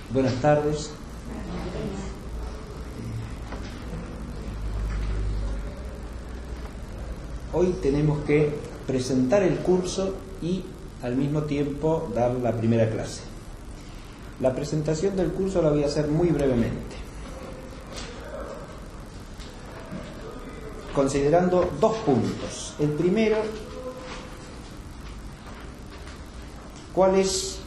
Buenas tardes. Hoy tenemos que presentar el curso y al mismo tiempo dar la primera clase. La presentación del curso la voy a hacer muy brevemente, considerando dos puntos. El primero, ¿cuál es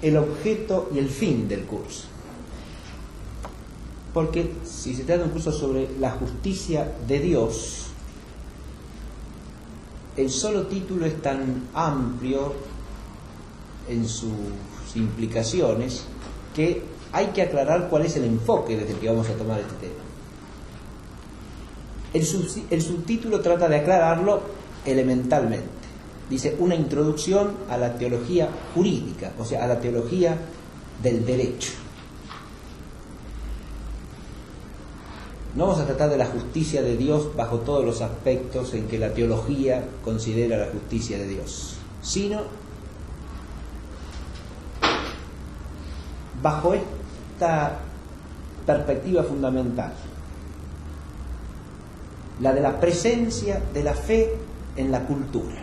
el objeto y el fin del curso? Porque si se trata de un curso sobre la justicia de Dios, el solo título es tan amplio en sus implicaciones que hay que aclarar cuál es el enfoque desde el que vamos a tomar este tema. El subtítulo trata de aclararlo elementalmente. Dice, una introducción a la teología jurídica, o sea, a la teología del derecho. No vamos a tratar de la justicia de Dios bajo todos los aspectos en que la teología considera la justicia de Dios, sino bajo esta perspectiva fundamental, la de la presencia de la fe en la cultura.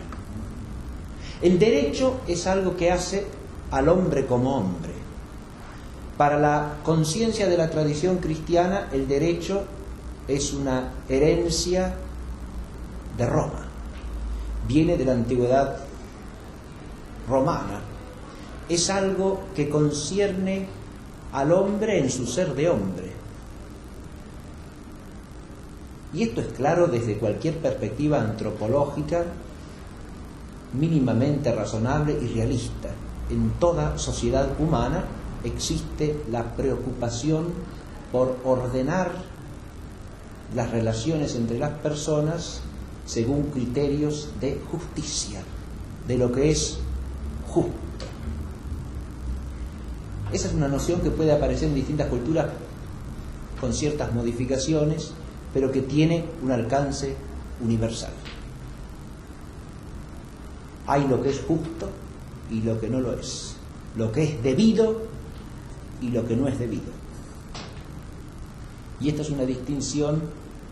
El derecho es algo que hace al hombre como hombre. Para la conciencia de la tradición cristiana, el derecho es una herencia de Roma. Viene de la antigüedad romana. Es algo que concierne al hombre en su ser de hombre. Y esto es claro desde cualquier perspectiva antropológica mínimamente razonable y realista. En toda sociedad humana existe la preocupación por ordenar las relaciones entre las personas según criterios de justicia, de lo que es justo. Esa es una noción que puede aparecer en distintas culturas con ciertas modificaciones, pero que tiene un alcance universal. Hay lo que es justo y lo que no lo es, lo que es debido y lo que no es debido. Y esta es una distinción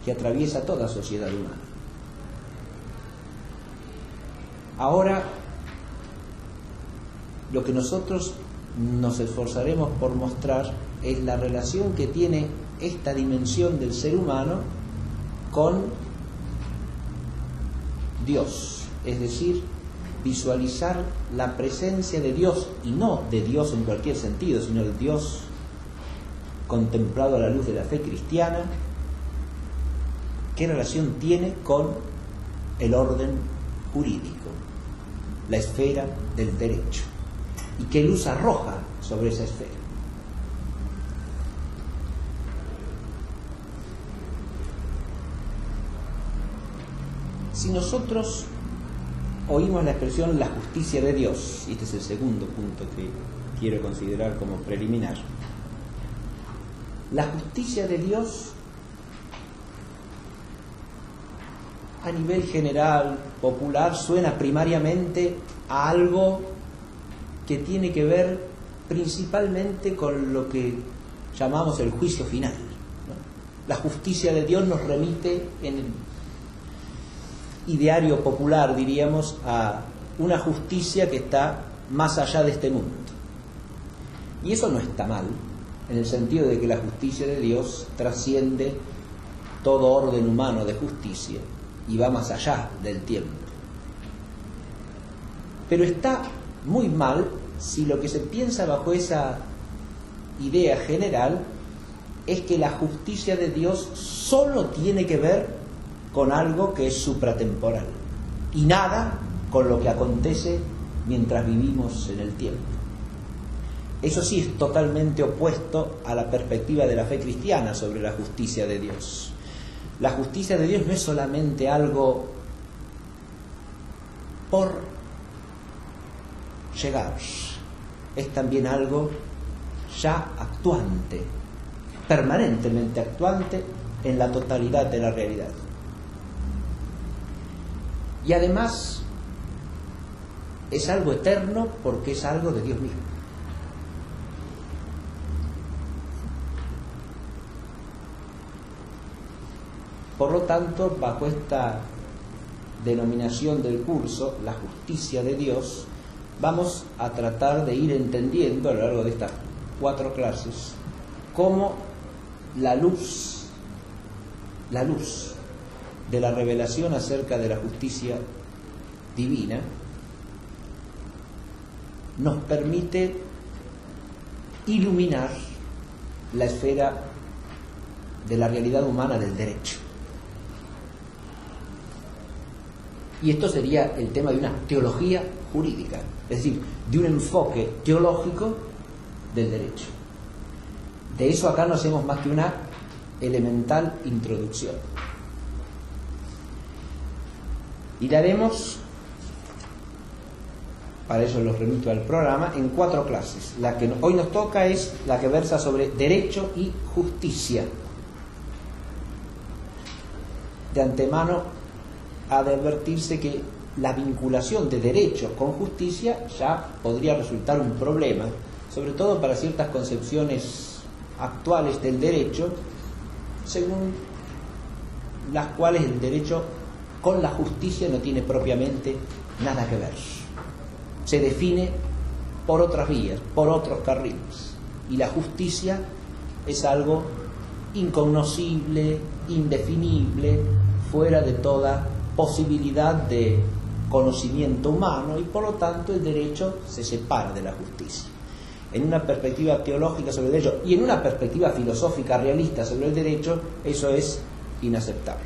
que atraviesa toda sociedad humana. Ahora, lo que nosotros nos esforzaremos por mostrar es la relación que tiene esta dimensión del ser humano con Dios, es decir, visualizar la presencia de Dios, y no de Dios en cualquier sentido, sino el Dios contemplado a la luz de la fe cristiana. ¿Qué relación tiene con el orden jurídico, la esfera del derecho? ¿Y qué luz arroja sobre esa esfera? Si nosotros oímos la expresión la justicia de Dios, y este es el segundo punto que quiero considerar como preliminar, la justicia de Dios a nivel general, popular, suena primariamente a algo que tiene que ver principalmente con lo que llamamos el juicio final, ¿no? La justicia de Dios nos remite en el ideario popular, diríamos, a una justicia que está más allá de este mundo. Y eso no está mal, en el sentido de que la justicia de Dios trasciende todo orden humano de justicia y va más allá del tiempo. Pero está muy mal si lo que se piensa bajo esa idea general es que la justicia de Dios solo tiene que ver con algo que es supratemporal y nada con lo que acontece mientras vivimos en el tiempo. Eso sí es totalmente opuesto a la perspectiva de la fe cristiana sobre la justicia de Dios. La justicia de Dios no es solamente algo por llegar, es también algo ya actuante, permanentemente actuante en la totalidad de la realidad. Y además es algo eterno porque es algo de Dios mismo. Por lo tanto, bajo esta denominación del curso, la justicia de Dios, vamos a tratar de ir entendiendo a lo largo de estas 4 clases cómo la luz de la revelación acerca de la justicia divina nos permite iluminar la esfera de la realidad humana del derecho. Y esto sería el tema de una teología jurídica, es decir, de un enfoque teológico del derecho. De eso acá no hacemos más que una elemental introducción. Y daremos, para eso los remito al programa, en 4 clases. La que hoy nos toca es la que versa sobre derecho y justicia. De antemano ha de advertirse que la vinculación de derecho con justicia ya podría resultar un problema, sobre todo para ciertas concepciones actuales del derecho, según las cuales el derecho con la justicia no tiene propiamente nada que ver. Se define por otras vías, por otros carriles, y la justicia es algo incognoscible, indefinible, fuera de toda posibilidad de conocimiento humano, y por lo tanto el derecho se separa de la justicia. En una perspectiva teológica sobre el derecho y en una perspectiva filosófica realista sobre el derecho, eso es inaceptable.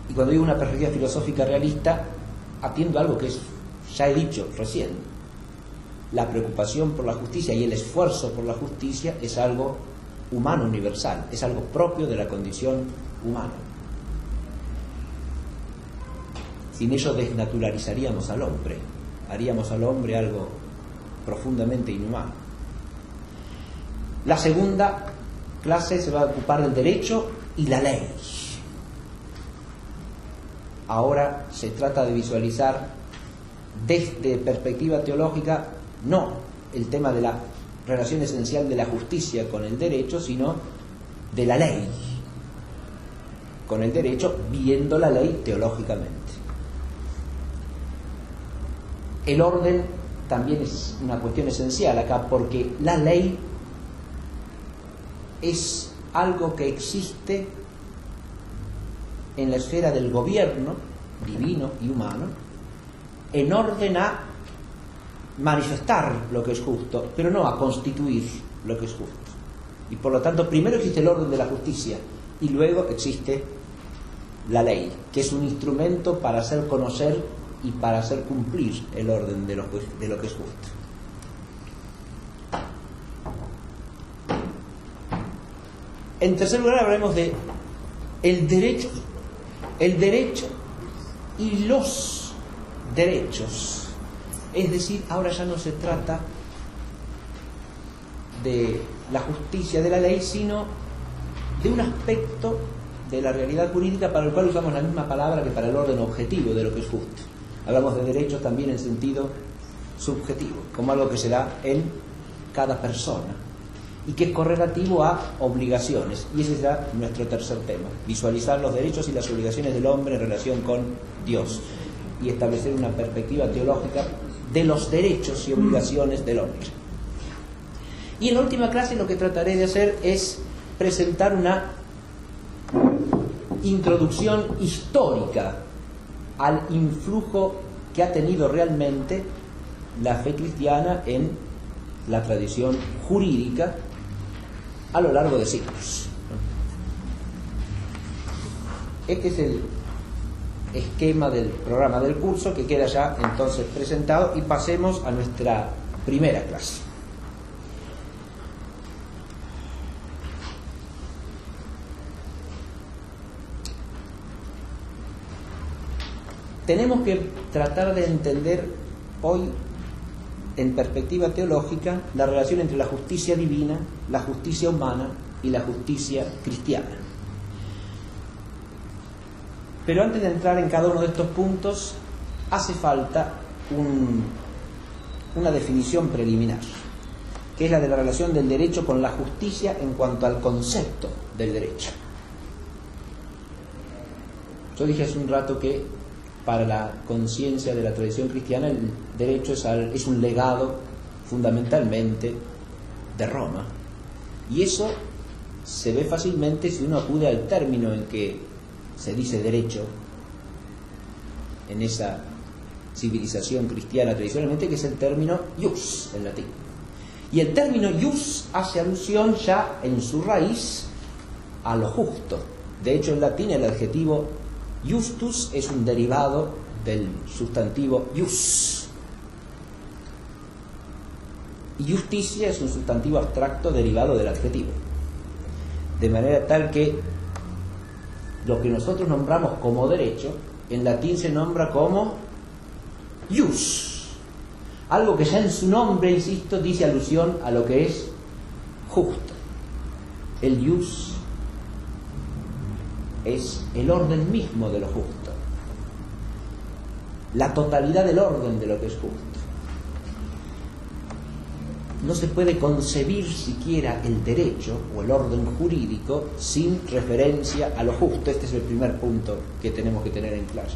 Y cuando digo una perspectiva filosófica realista, atiendo a algo que ya he dicho recién. La preocupación por la justicia y el esfuerzo por la justicia es algo humano universal, es algo propio de la condición humana. Sin ello desnaturalizaríamos al hombre, haríamos al hombre algo profundamente inhumano. La segunda clase se va a ocupar del derecho y la ley. Ahora se trata de visualizar desde perspectiva teológica no el tema de la relación esencial de la justicia con el derecho, sino de la ley con el derecho, viendo la ley teológicamente. El orden también es una cuestión esencial acá, porque la ley es algo que existe en la esfera del gobierno divino y humano, en orden a manifestar lo que es justo, pero no a constituir lo que es justo. Y por lo tanto, primero existe el orden de la justicia y luego existe la ley, que es un instrumento para hacer conocer y para hacer cumplir el orden de lo que es justo. En tercer lugar, hablaremos de el derecho y los derechos. Es decir, ahora ya no se trata de la justicia de la ley, sino de un aspecto de la realidad jurídica para el cual usamos la misma palabra que para el orden objetivo de lo que es justo. Hablamos de derechos también en sentido subjetivo, como algo que se da en cada persona y que es correlativo a obligaciones. Y ese será nuestro tercer tema: visualizar los derechos y las obligaciones del hombre en relación con Dios y establecer una perspectiva teológica de los derechos y obligaciones del hombre. Y en la última clase lo que trataré de hacer es presentar una introducción histórica al influjo que ha tenido realmente la fe cristiana en la tradición jurídica a lo largo de siglos. Este es el esquema del programa del curso, que queda ya entonces presentado, y pasemos a nuestra primera clase. Tenemos que tratar de entender hoy, en perspectiva teológica, la relación entre la justicia divina, la justicia humana y la justicia cristiana. Pero antes de entrar en cada uno de estos puntos, hace falta una definición preliminar. que es la de la relación del derecho con la justicia en cuanto al concepto del derecho. Yo dije hace un rato que para la conciencia de la tradición cristiana el derecho es un legado fundamentalmente de Roma. Y eso se ve fácilmente si uno acude al término en que se dice derecho en esa civilización cristiana tradicionalmente, que es el término ius en latín. Y el término ius hace alusión ya en su raíz a lo justo. De hecho, en latín el adjetivo justus es un derivado del sustantivo ius. Y justicia es un sustantivo abstracto derivado del adjetivo. De manera tal que lo que nosotros nombramos como derecho, en latín se nombra como ius. Algo que ya en su nombre, insisto, dice alusión a lo que es justo. El ius es el orden mismo de lo justo, la totalidad del orden de lo que es justo. No se puede concebir siquiera el derecho o el orden jurídico sin referencia a lo justo. Este es el primer punto que tenemos que tener en claro.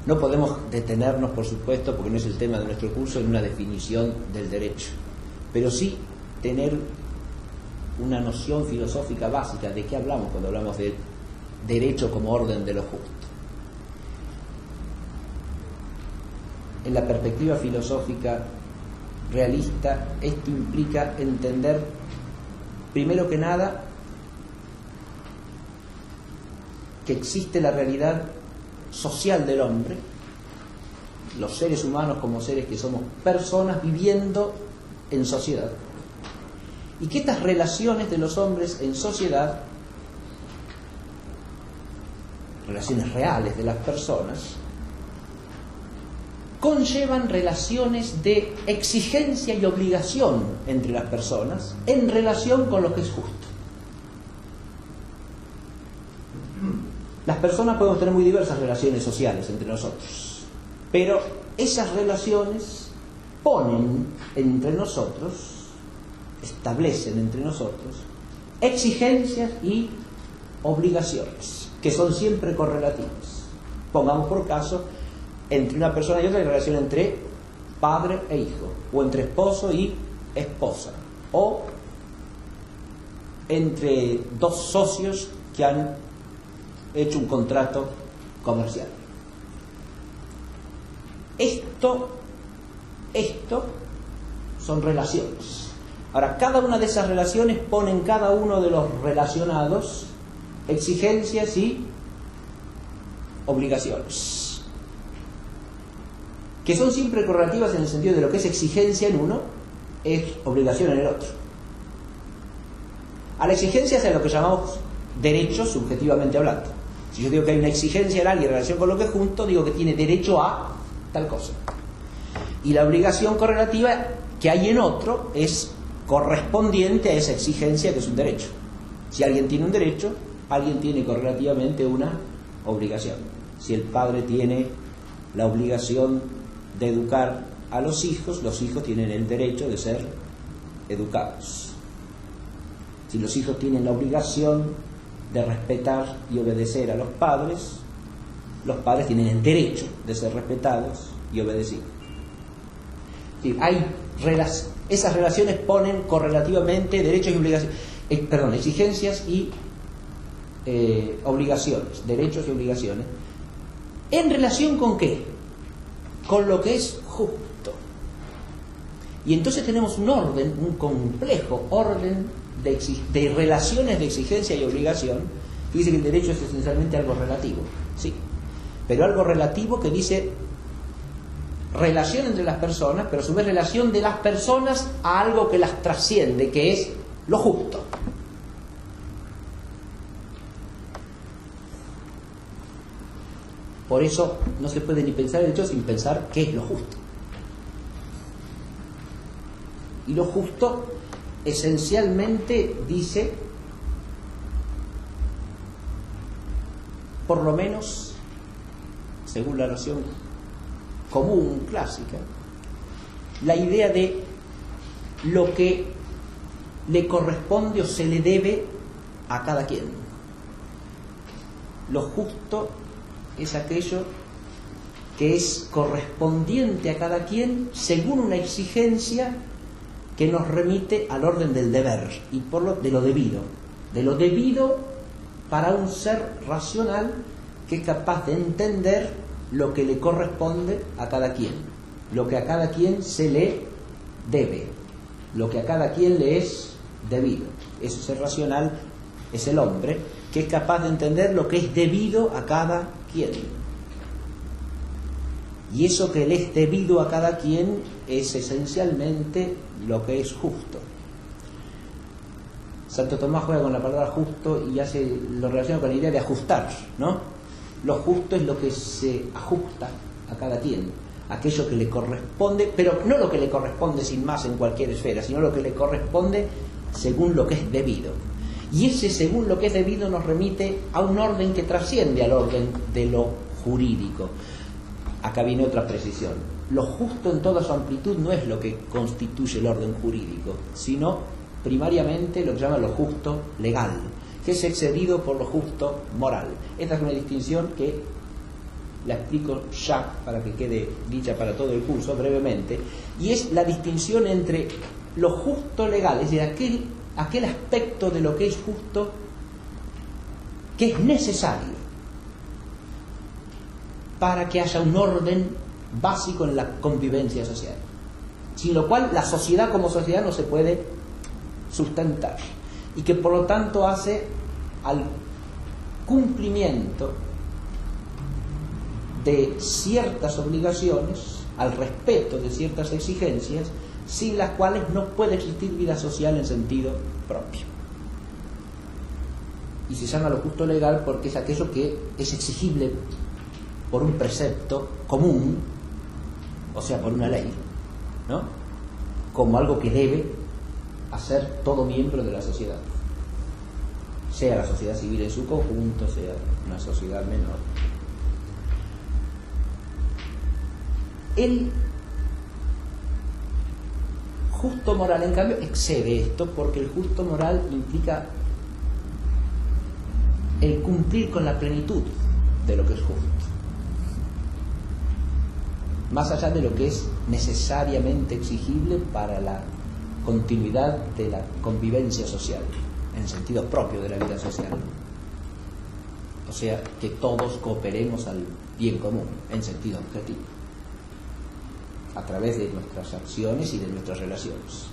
No podemos detenernos, por supuesto, porque no es el tema de nuestro curso, en una definición del derecho, pero sí tener una noción filosófica básica de qué hablamos cuando hablamos de derecho como orden de lo justo. En la perspectiva filosófica realista, esto implica entender, primero que nada, que existe la realidad social del hombre, los seres humanos como seres que somos personas viviendo en sociedad, y que estas relaciones de los hombres en sociedad, relaciones reales de las personas, conllevan relaciones de exigencia y obligación entre las personas en relación con lo que es justo. Las personas podemos tener muy diversas relaciones sociales entre nosotros, pero esas relaciones ponen entre nosotros, establecen entre nosotros exigencias y obligaciones que son siempre correlativas. Pongamos por caso, entre una persona y otra hay relación entre padre e hijo, o entre esposo y esposa, o entre dos socios que han hecho un contrato comercial. Esto son relaciones. Ahora, cada una de esas relaciones pone en cada uno de los relacionados exigencias y obligaciones, que son siempre correlativas en el sentido de lo que es exigencia en uno, es obligación en el otro. A la exigencia es a lo que llamamos derecho subjetivamente hablando. Si yo digo que hay una exigencia en alguien en relación con lo que es justo, digo que tiene derecho a tal cosa. Y la obligación correlativa que hay en otro es correspondiente a esa exigencia que es un derecho. Si alguien tiene un derecho, alguien tiene correlativamente una obligación. Si el padre tiene la obligación de educar a los hijos tienen el derecho de ser educados. Si los hijos tienen la obligación de respetar y obedecer a los padres tienen el derecho de ser respetados y obedecidos. Esas relaciones ponen correlativamente derechos y obligaciones, exigencias y obligaciones, derechos y obligaciones. ¿En relación con qué? Con lo que es justo. Y entonces tenemos un orden, un complejo orden de relaciones de exigencia y obligación. Dice que el derecho es esencialmente algo relativo, sí, pero algo relativo que dice relación entre las personas, pero a su vez relación de las personas a algo que las trasciende, que es lo justo. Por eso no se puede ni pensar el derecho sin pensar qué es lo justo. Y lo justo esencialmente dice, por lo menos, según la noción común, clásica, la idea de lo que le corresponde o se le debe a cada quien. Lo justo es aquello que es correspondiente a cada quien según una exigencia que nos remite al orden del deber y de lo debido para un ser racional que es capaz de entender lo que le corresponde a cada quien, lo que a cada quien se le debe, lo que a cada quien le es debido. Ese ser racional es el hombre que es capaz de entender lo que es debido a cada quien. Y eso que le es debido a cada quien es esencialmente lo que es justo. Santo Tomás juega con la palabra justo y lo relaciona con la idea de ajustar, ¿no? Lo justo es lo que se ajusta a cada quien, aquello que le corresponde, pero no lo que le corresponde sin más en cualquier esfera, sino lo que le corresponde según lo que es debido. Y ese según lo que es debido nos remite a un orden que trasciende al orden de lo jurídico. Acá viene otra precisión. Lo justo en toda su amplitud no es lo que constituye el orden jurídico, sino primariamente lo que se llama lo justo legal, que es excedido por lo justo moral. Esta es una distinción que la explico ya para que quede dicha para todo el curso brevemente, y es la distinción entre lo justo legal, es decir, aquel aspecto de lo que es justo que es necesario para que haya un orden básico en la convivencia social, sin lo cual la sociedad como sociedad no se puede sustentar, y que por lo tanto hace al cumplimiento de ciertas obligaciones, al respeto de ciertas exigencias, sin las cuales no puede existir vida social en sentido propio. Y se llama lo justo legal porque es aquello que es exigible por un precepto común, o sea, por una ley, ¿no? Como algo que debe hacer todo miembro de la sociedad, sea la sociedad civil en su conjunto, sea una sociedad menor. El justo moral, en cambio, excede esto, porque el justo moral implica el cumplir con la plenitud de lo que es justo, más allá de lo que es necesariamente exigible para la continuidad de la convivencia social, en sentido propio de la vida social. O sea, que todos cooperemos al bien común, en sentido objetivo, a través de nuestras acciones y de nuestras relaciones.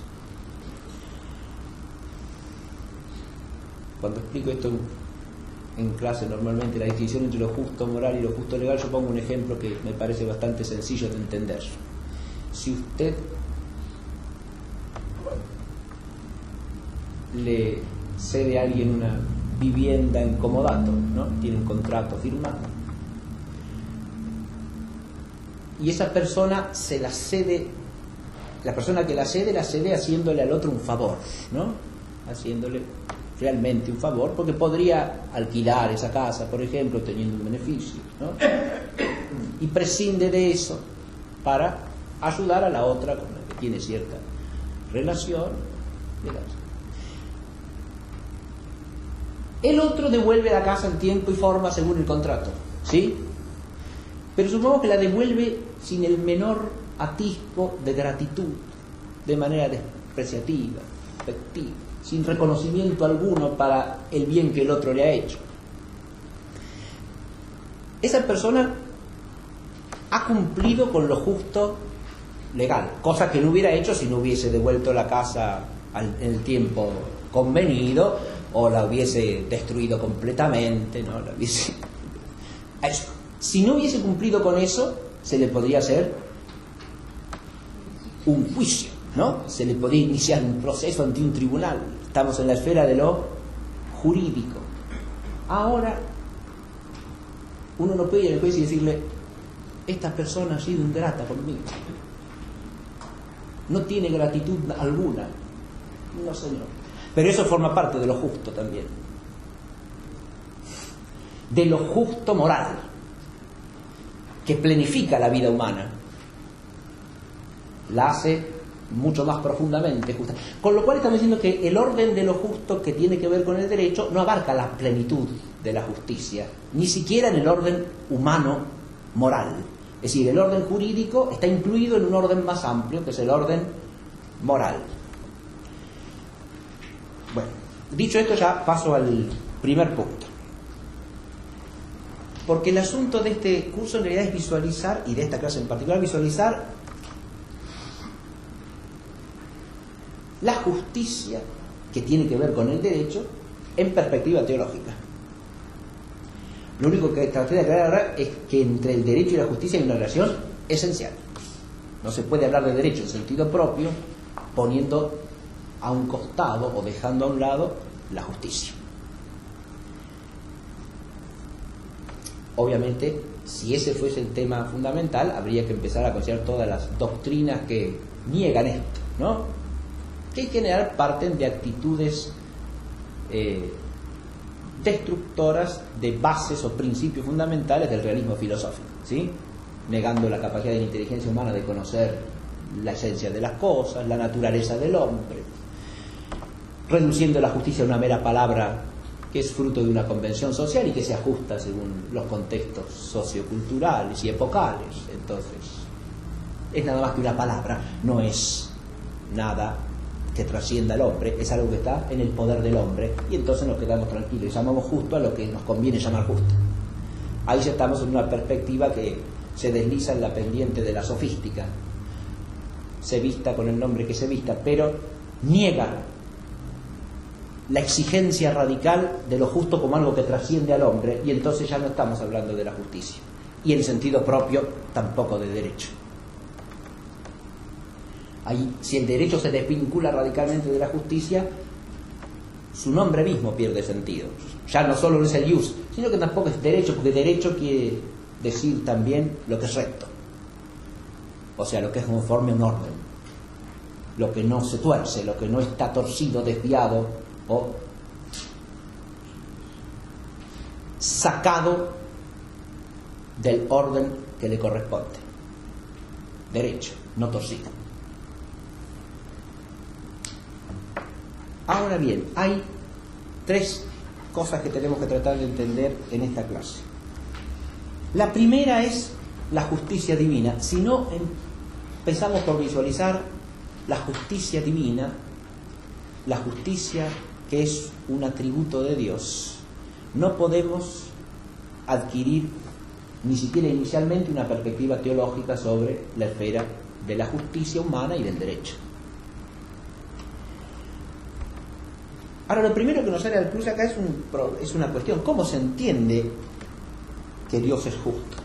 Cuando explico esto en clase, normalmente la distinción entre lo justo moral y lo justo legal, yo pongo un ejemplo que me parece bastante sencillo de entender. Si usted le cede a alguien una vivienda en comodato, ¿no? Tiene un contrato firmado, y esa persona se la cede, la persona que la cede haciéndole al otro un favor, ¿no? Haciéndole realmente un favor, porque podría alquilar esa casa, por ejemplo, teniendo un beneficio, ¿no? Y prescinde de eso para ayudar a la otra con la que tiene cierta relación. El otro devuelve la casa en tiempo y forma según el contrato, ¿sí? Pero supongamos que la devuelve sin el menor atisbo de gratitud, de manera despreciativa, efectiva, sin reconocimiento alguno para el bien que el otro le ha hecho. Esa persona ha cumplido con lo justo legal, cosa que no hubiera hecho si no hubiese devuelto la casa en el tiempo convenido, o la hubiese destruido completamente, ¿no? Si no hubiese cumplido con eso, se le podría hacer un juicio, ¿no? Se le podría iniciar un proceso ante un tribunal. Estamos en la esfera de lo jurídico. Ahora, uno no puede ir al juez y decirle: esta persona ha sido ingrata conmigo, no tiene gratitud alguna. No, señor. Pero eso forma parte de lo justo también, de lo justo moral, que planifica la vida humana. la hace mucho más profundamente justa. Con lo cual estamos diciendo que el orden de lo justo que tiene que ver con el derecho no abarca la plenitud de la justicia, ni siquiera en el orden humano moral. Es decir, el orden jurídico está incluido en un orden más amplio, que es el orden moral. Bueno, dicho esto, ya paso al primer punto. Porque el asunto de este curso en realidad es visualizar, y de esta clase en particular, visualizar la justicia que tiene que ver con el derecho en perspectiva teológica. Lo único que traté de aclarar ahora es que entre el derecho y la justicia hay una relación esencial. No se puede hablar de derecho en sentido propio poniendo a un costado o dejando a un lado la justicia. Obviamente, si ese fuese el tema fundamental, habría que empezar a considerar todas las doctrinas que niegan esto, ¿no? Que en general parten de actitudes destructoras de bases o principios fundamentales del realismo filosófico, ¿sí? Negando la capacidad de la inteligencia humana de conocer la esencia de las cosas, la naturaleza del hombre, reduciendo la justicia a una mera palabra que es fruto de una convención social y que se ajusta según los contextos socioculturales y epocales. Entonces, es nada más que una palabra, no es nada que trascienda al hombre, es algo que está en el poder del hombre, y entonces nos quedamos tranquilos y llamamos justo a lo que nos conviene llamar justo. Ahí ya estamos en una perspectiva que se desliza en la pendiente de la sofística, se vista con el nombre que se vista, pero niega la exigencia radical de lo justo como algo que trasciende al hombre, y entonces ya no estamos hablando de la justicia, y en sentido propio tampoco de derecho. Ahí, si el derecho se desvincula radicalmente de la justicia, su nombre mismo pierde sentido. Ya no solo es el ius, sino que tampoco es derecho, porque derecho quiere decir también lo que es recto, o sea, lo que es conforme a un orden, lo que no se tuerce, lo que no está torcido, desviado o sacado del orden que le corresponde. Derecho, no torcido. Ahora bien, hay tres cosas que tenemos que tratar de entender en esta clase. La primera es la justicia divina. Si no empezamos por visualizar la justicia divina, la justicia que es un atributo de Dios, no podemos adquirir ni siquiera inicialmente una perspectiva teológica sobre la esfera de la justicia humana y del derecho. Ahora, lo primero que nos sale al plus acá es una cuestión: ¿cómo se entiende que Dios es justo?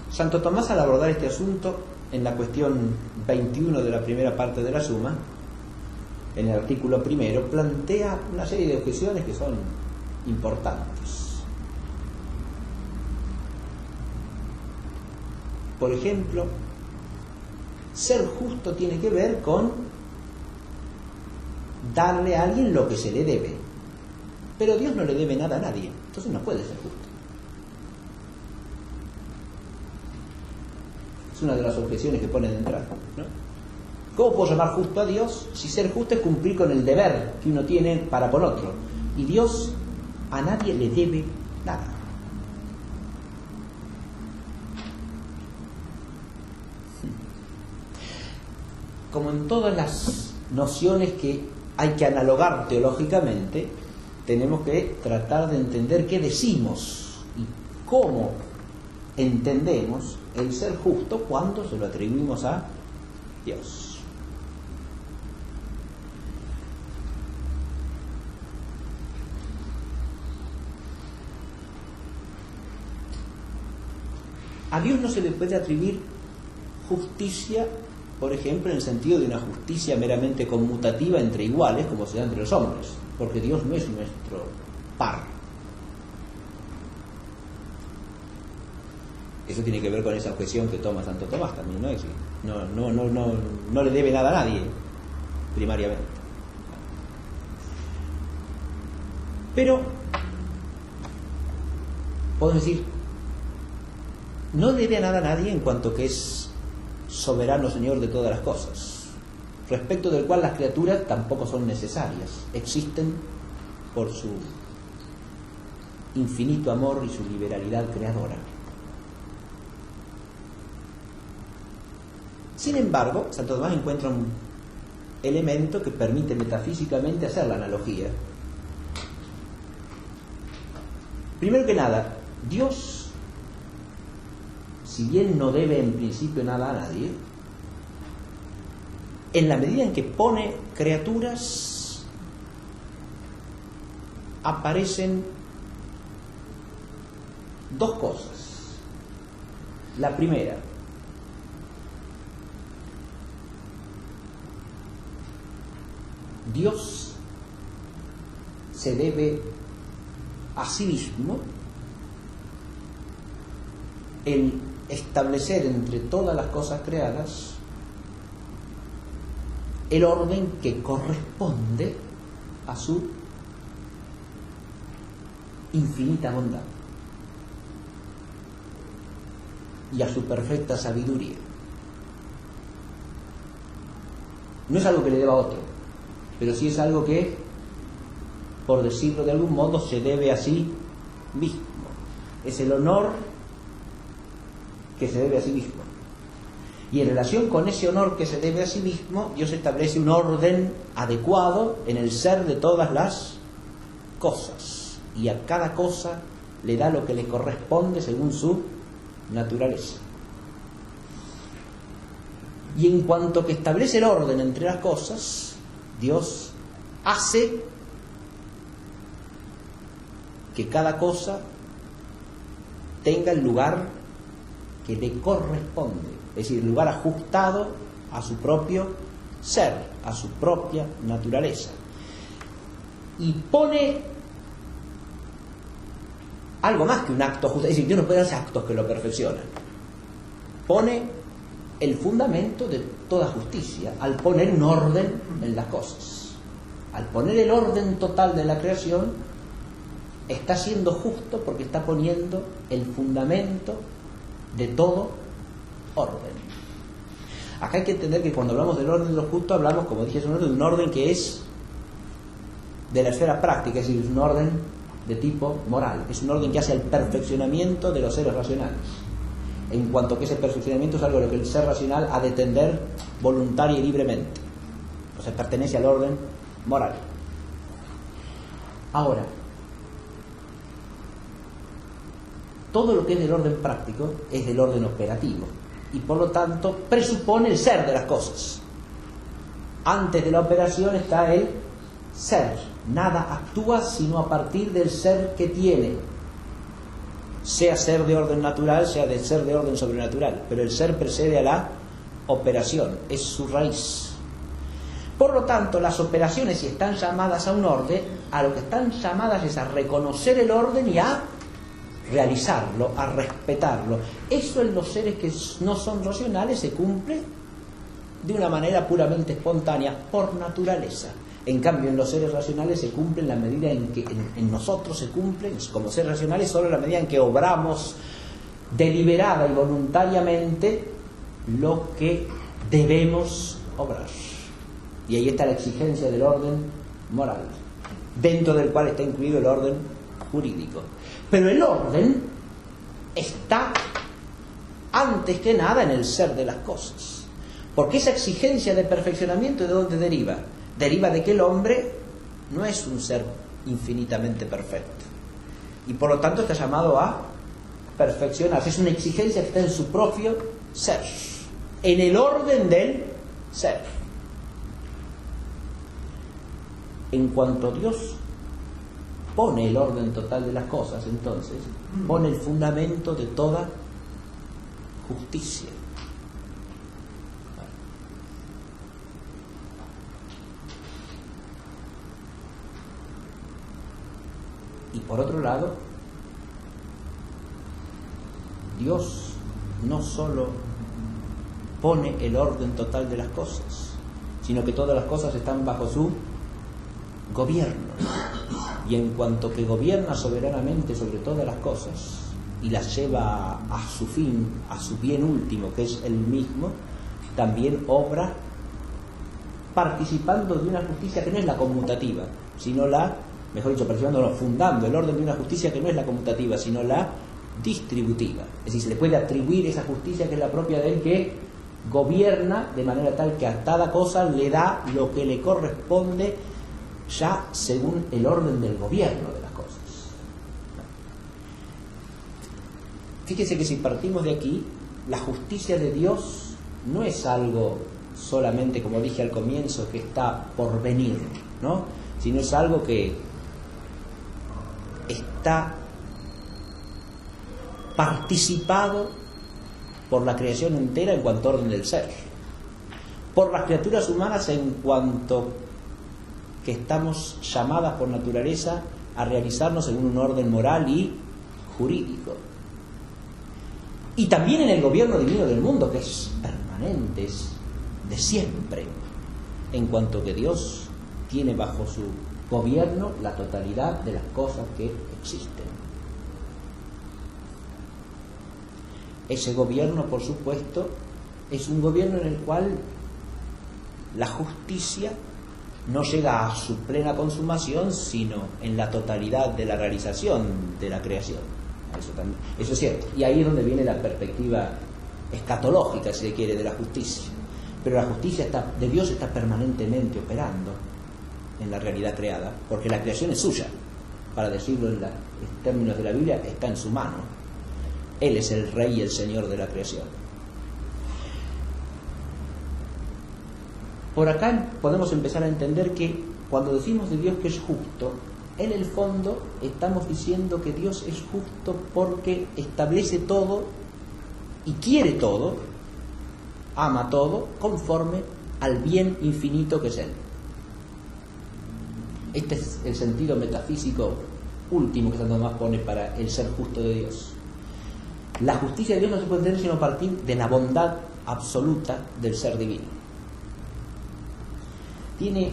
Santo Tomás, al abordar este asunto en la cuestión 21 de la primera parte de la Suma, en el artículo primero, plantea una serie de objeciones que son importantes. Por ejemplo, ser justo tiene que ver con darle a alguien lo que se le debe, pero Dios no le debe nada a nadie, entonces no puede ser justo. Es una de las objeciones que pone de entrada, ¿no? ¿Cómo puedo llamar justo a Dios si ser justo es cumplir con el deber que uno tiene para con otro? Y Dios a nadie le debe nada. Como en todas las nociones que hay que analogar teológicamente, tenemos que tratar de entender qué decimos y cómo entendemos el ser justo cuando se lo atribuimos a Dios. A Dios no se le puede atribuir justicia, por ejemplo, en el sentido de una justicia meramente conmutativa entre iguales, como se da entre los hombres, porque Dios no es nuestro par. Eso tiene que ver con esa objeción que toma Santo Tomás también, ¿no? Es decir, no le debe nada a nadie, primariamente. Pero podemos decir, no debe nada a nadie en cuanto que es soberano Señor de todas las cosas, respecto del cual las criaturas tampoco son necesarias, existen por su infinito amor y su liberalidad creadora. Sin embargo, Santo Tomás encuentra un elemento que permite metafísicamente hacer la analogía. Primero que nada, Dios, si bien no debe en principio nada a nadie, en la medida en que pone criaturas, aparecen dos cosas. La primera, Dios se debe a sí mismo el establecer entre todas las cosas creadas el orden que corresponde a su infinita bondad y a su perfecta sabiduría. No es algo que le deba a otro, pero sí es algo que, por decirlo de algún modo, se debe a sí mismo. Es el honor que se debe a sí mismo. Y en relación con ese honor que se debe a sí mismo, Dios establece un orden adecuado en el ser de todas las cosas. Y a cada cosa le da lo que le corresponde según su naturaleza. Y en cuanto que establece el orden entre las cosas, Dios hace que cada cosa tenga el lugar que le corresponde, es decir, el lugar ajustado a su propio ser, a su propia naturaleza. Y pone algo más que un acto justo, es decir, Dios no puede hacer actos que lo perfeccionan. Pone el fundamento de toda justicia al poner un orden en las cosas. Al poner el orden total de la creación, está siendo justo porque está poniendo el fundamento de todo orden. Acá hay que entender que cuando hablamos del orden de lo justo, hablamos, como dije, de un orden que es de la esfera práctica, es decir, es un orden de tipo moral, es un orden que hace el perfeccionamiento de los seres racionales, en cuanto que ese perfeccionamiento es algo a lo que el ser racional ha de tender voluntaria y libremente, o sea, pertenece al orden moral. Ahora, todo lo que es del orden práctico es del orden operativo y por lo tanto presupone el ser de las cosas. Antes de la operación está el ser. Nada actúa sino a partir del ser que tiene, sea ser de orden natural, sea de ser de orden sobrenatural, pero el ser precede a la operación, es su raíz. Por lo tanto, las operaciones, si están llamadas a un orden, a lo que están llamadas es a reconocer el orden y a realizarlo, a respetarlo. Eso en los seres que no son racionales se cumple de una manera puramente espontánea, por naturaleza. En cambio, en los seres racionales se cumple en la medida en que en nosotros se cumplen, como seres racionales, solo en la medida en que obramos deliberada y voluntariamente lo que debemos obrar. Y ahí está la exigencia del orden moral, dentro del cual está incluido el orden jurídico. Pero el orden está antes que nada en el ser de las cosas. Porque esa exigencia de perfeccionamiento, ¿de dónde deriva? Deriva de que el hombre no es un ser infinitamente perfecto. Y por lo tanto está llamado a perfeccionarse. Es una exigencia que está en su propio ser, en el orden del ser. En cuanto Dios pone el orden total de las cosas, entonces pone el fundamento de toda justicia. Y por otro lado, Dios no solo pone el orden total de las cosas, sino que todas las cosas están bajo su gobierno. Y en cuanto que gobierna soberanamente sobre todas las cosas y las lleva a su fin, a su bien último, que es el mismo, también obra participando de una justicia que no es la conmutativa, sino fundando el orden de una justicia que no es la conmutativa, sino la distributiva. Es decir, se le puede atribuir esa justicia que es la propia de él, que gobierna de manera tal que a cada cosa le da lo que le corresponde ya según el orden del gobierno de las cosas. Fíjese que si partimos de aquí, la justicia de Dios no es algo solamente, como dije al comienzo, que está por venir, ¿no? Sino es algo que está participado por la creación entera en cuanto a orden del ser, por las criaturas humanas en cuanto que estamos llamadas por naturaleza a realizarnos según un orden moral y jurídico. Y también en el gobierno divino del mundo, que es permanente, es de siempre, en cuanto que Dios tiene bajo su gobierno la totalidad de las cosas que existen. Ese gobierno, por supuesto, es un gobierno en el cual la justicia no llega a su plena consumación, sino en la totalidad de la realización de la creación. Eso es cierto. Y ahí es donde viene la perspectiva escatológica, si se quiere, de la justicia. Pero la justicia de Dios está permanentemente operando en la realidad creada, porque la creación es suya. Para decirlo en términos de la Biblia, está en su mano. Él es el Rey y el Señor de la creación. Por acá podemos empezar a entender que cuando decimos de Dios que es justo, en el fondo estamos diciendo que Dios es justo porque establece todo y quiere todo, ama todo, conforme al bien infinito que es Él. Este es el sentido metafísico último que Santo Tomás pone para el ser justo de Dios. La justicia de Dios no se puede entender sino a partir de la bondad absoluta del ser divino. Tiene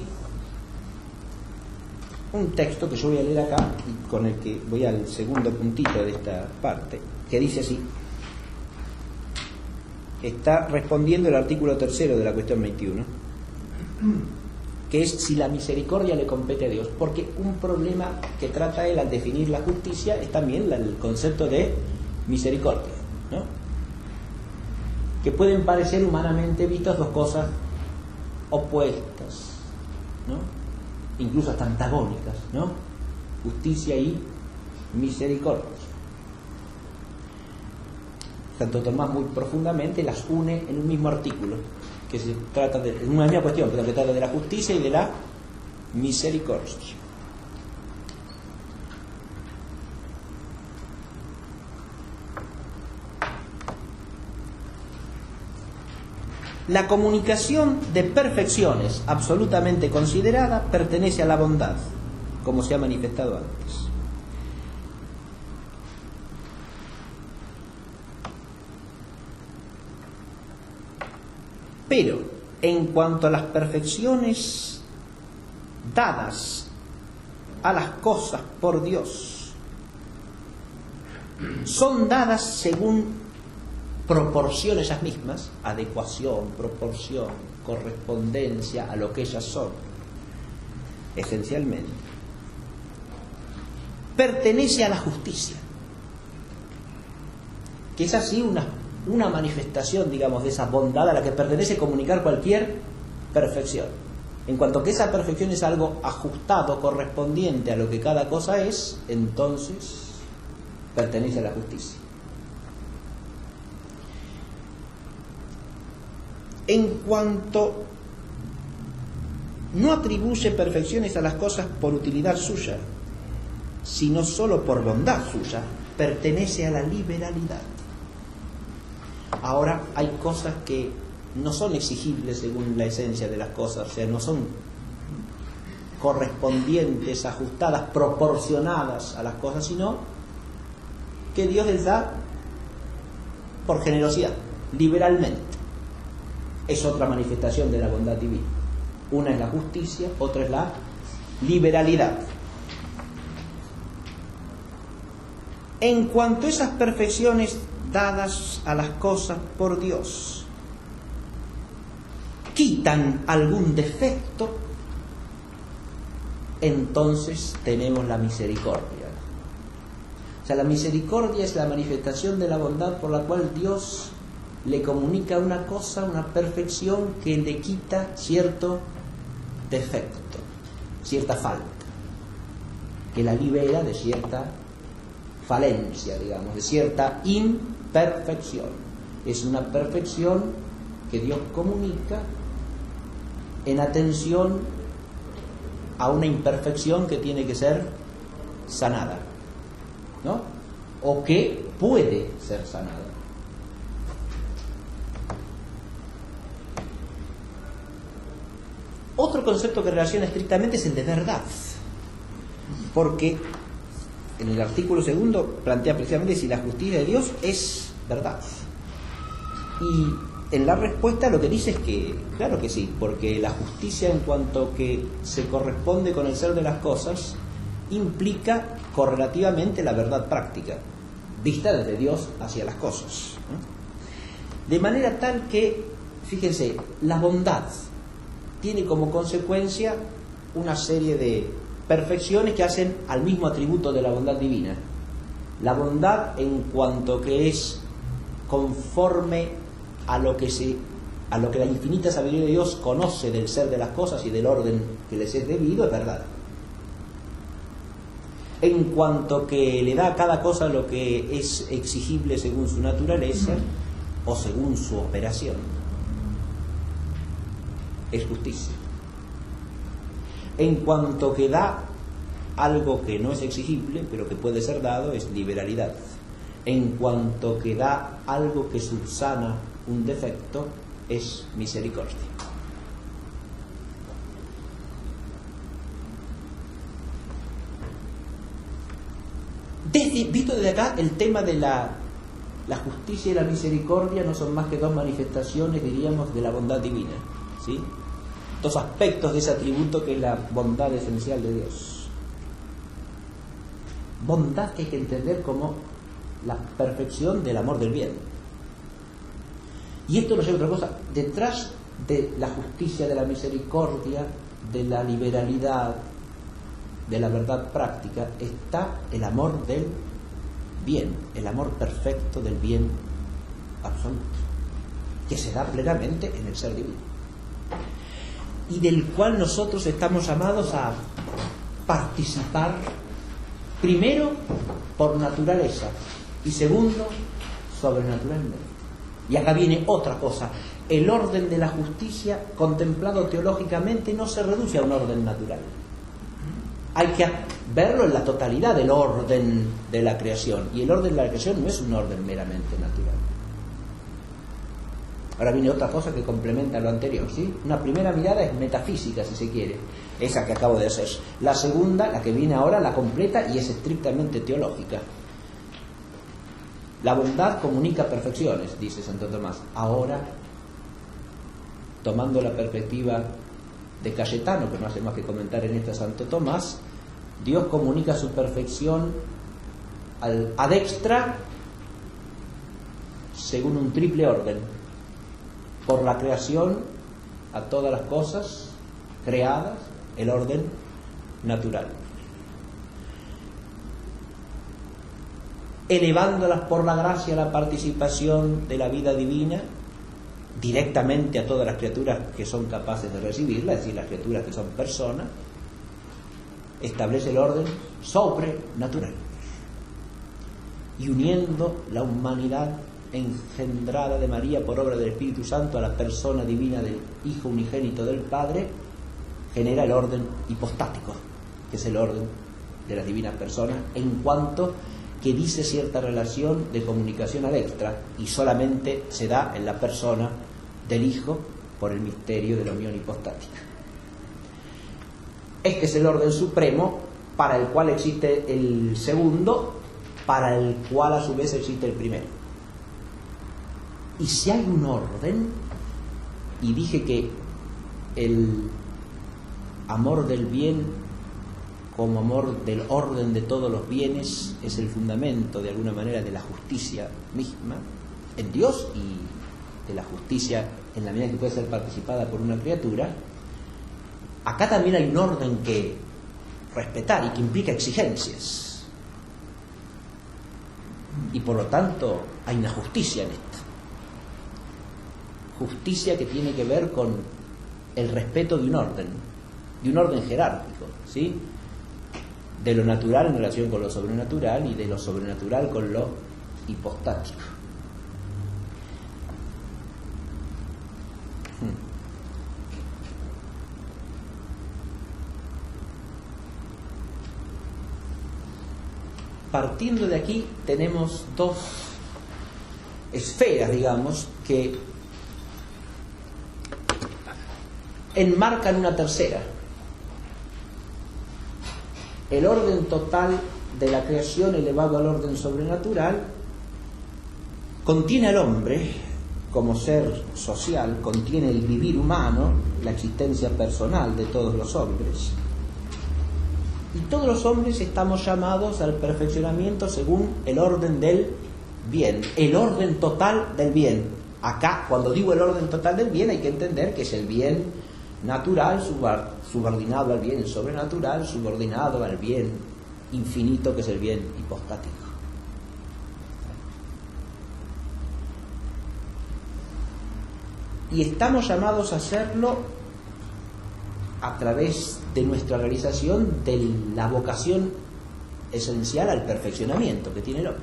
un texto que yo voy a leer acá y con el que voy al segundo puntito de esta parte, que dice así. Está respondiendo el artículo 3 de la cuestión 21, que es si la misericordia le compete a Dios, porque un problema que trata él al definir la justicia es también el concepto de misericordia, ¿no? Que pueden parecer humanamente vistas dos cosas opuestas, ¿no? Incluso hasta antagónicas, ¿no? Justicia y misericordia. Santo Tomás muy profundamente las une en un mismo artículo, que se trata de una misma cuestión, pero que trata de la justicia y de la misericordia. La comunicación de perfecciones absolutamente considerada pertenece a la bondad, como se ha manifestado antes. Pero, en cuanto a las perfecciones dadas a las cosas por Dios, son dadas según proporción ellas mismas, adecuación, proporción, correspondencia a lo que ellas son, esencialmente, pertenece a la justicia, que es así una manifestación, digamos, de esa bondad a la que pertenece comunicar cualquier perfección. En cuanto que esa perfección es algo ajustado, correspondiente a lo que cada cosa es, entonces pertenece a la justicia. En cuanto no atribuye perfecciones a las cosas por utilidad suya, sino solo por bondad suya, pertenece a la liberalidad. Ahora hay cosas que no son exigibles según la esencia de las cosas, o sea, no son correspondientes, ajustadas, proporcionadas a las cosas, sino que Dios les da por generosidad, liberalmente. Es otra manifestación de la bondad divina. Una es la justicia, otra es la liberalidad. En cuanto a esas perfecciones dadas a las cosas por Dios, quitan algún defecto, entonces tenemos la misericordia. O sea, la misericordia es la manifestación de la bondad por la cual Dios le comunica una cosa, una perfección que le quita cierto defecto, cierta falta, que la libera de cierta falencia, digamos, de cierta imperfección. Es una perfección que Dios comunica en atención a una imperfección que tiene que ser sanada, ¿no? O que puede ser sanada. Otro concepto que relaciona estrictamente es el de verdad, porque en el artículo 2 plantea precisamente si la justicia de Dios es verdad. Y en la respuesta lo que dice es que, claro que sí, porque la justicia en cuanto que se corresponde con el ser de las cosas, implica correlativamente la verdad práctica, vista desde Dios hacia las cosas, ¿no? De manera tal que, fíjense, la bondad tiene como consecuencia una serie de perfecciones que hacen al mismo atributo de la bondad divina. La bondad en cuanto que es conforme a lo que la infinita sabiduría de Dios conoce del ser de las cosas y del orden que les es debido, es verdad. En cuanto que le da a cada cosa lo que es exigible según su naturaleza o según su operación, es justicia. En cuanto que da algo que no es exigible, pero que puede ser dado, es liberalidad. En cuanto que da algo que subsana un defecto, es misericordia. Visto desde acá, el tema de la justicia y la misericordia no son más que dos manifestaciones, diríamos, de la bondad divina, ¿sí? Dos aspectos de ese atributo que es la bondad esencial de Dios. Bondad que hay que entender como la perfección del amor del bien. Y esto nos lleva a otra cosa. Detrás de la justicia, de la misericordia, de la liberalidad, de la verdad práctica, está el amor del bien, el amor perfecto del bien absoluto, que se da plenamente en el ser divino, y del cual nosotros estamos llamados a participar, primero por naturaleza y segundo sobrenaturalmente. Y acá viene otra cosa: el orden de la justicia contemplado teológicamente no se reduce a un orden natural. Hay que verlo en la totalidad del orden de la creación, y el orden de la creación no es un orden meramente natural. Ahora viene otra cosa que complementa lo anterior, ¿sí? Una primera mirada es metafísica, si se quiere, esa que acabo de hacer. La segunda, la que viene ahora, la completa y es estrictamente teológica. La bondad comunica perfecciones, dice Santo Tomás. Ahora, tomando la perspectiva de Cayetano, que no hace más que comentar en esto a Santo Tomás, Dios comunica su perfección ad extra según un triple orden: por la creación a todas las cosas creadas, el orden natural, elevándolas por la gracia a la participación de la vida divina directamente a todas las criaturas que son capaces de recibirla, es decir, las criaturas que son personas. Establece el orden sobrenatural y uniendo la humanidad engendrada de María por obra del Espíritu Santo a la persona divina del Hijo unigénito del Padre, genera el orden hipostático, que es el orden de las divinas personas, en cuanto que dice cierta relación de comunicación ad extra, y solamente se da en la persona del Hijo por el misterio de la unión hipostática. Este es el orden supremo para el cual existe el segundo, para el cual a su vez existe el primero. Y si hay un orden, y dije que el amor del bien como amor del orden de todos los bienes es el fundamento de alguna manera de la justicia misma en Dios y de la justicia en la medida que puede ser participada por una criatura, acá también hay un orden que respetar y que implica exigencias. Y por lo tanto hay una justicia en esto. Justicia que tiene que ver con el respeto de un orden jerárquico, ¿sí? De lo natural en relación con lo sobrenatural y de lo sobrenatural con lo hipostático. Partiendo de aquí tenemos dos esferas, digamos, que enmarcan una tercera. El orden total de la creación elevado al orden sobrenatural contiene al hombre como ser social, contiene el vivir humano, la existencia personal de todos los hombres. Y todos los hombres estamos llamados al perfeccionamiento según el orden del bien, el orden total del bien. Acá, cuando digo el orden total del bien, hay que entender que es el bien natural subordinado al bien sobrenatural, subordinado al bien infinito, que es el bien hipostático. Y estamos llamados a hacerlo a través de nuestra realización de la vocación esencial al perfeccionamiento que tiene el hombre.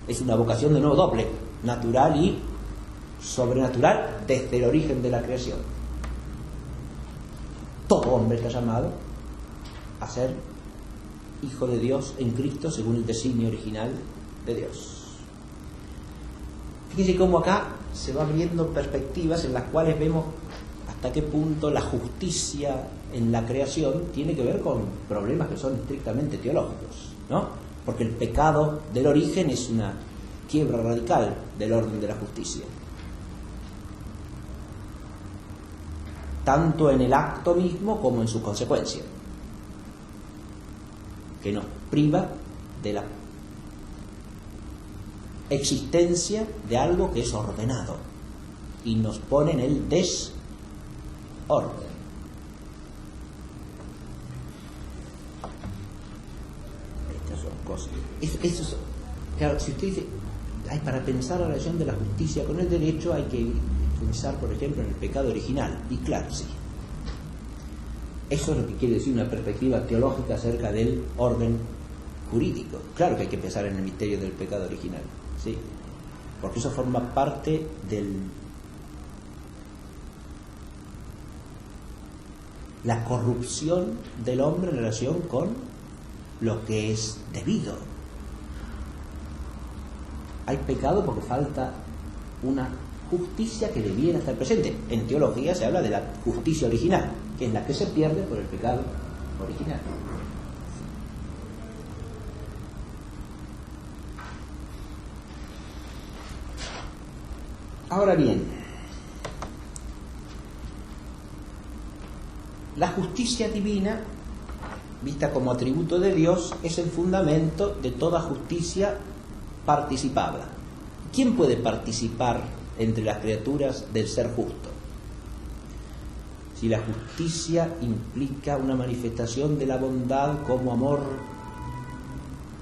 Es una vocación de nuevo doble, natural y sobrenatural desde el origen de la creación. Todo hombre está llamado a ser hijo de Dios en Cristo según el designio original de Dios. Fíjense cómo acá se van abriendo perspectivas en las cuales vemos hasta qué punto la justicia en la creación tiene que ver con problemas que son estrictamente teológicos, ¿no? Porque el pecado del origen es una quiebra radical del orden de la justicia. Tanto en el acto mismo como en su consecuencia, que nos priva de la existencia de algo que es ordenado y nos pone en el desorden. Estas son cosas. Claro, si usted dice, para pensar la relación de la justicia con el derecho hay que pensar, por ejemplo, en el pecado original. Y claro, sí. Eso es lo que quiere decir una perspectiva teológica acerca del orden jurídico. Claro que hay que pensar en el misterio del pecado original, ¿sí? Porque eso forma parte de la corrupción del hombre en relación con lo que es debido. Hay pecado porque falta una justicia que debiera estar presente. En teología se habla de la justicia original, que es la que se pierde por el pecado original. Ahora bien, la justicia divina, vista como atributo de Dios, es el fundamento de toda justicia participada. ¿Quién puede participar entre las criaturas del ser justo? Si la justicia implica una manifestación de la bondad como amor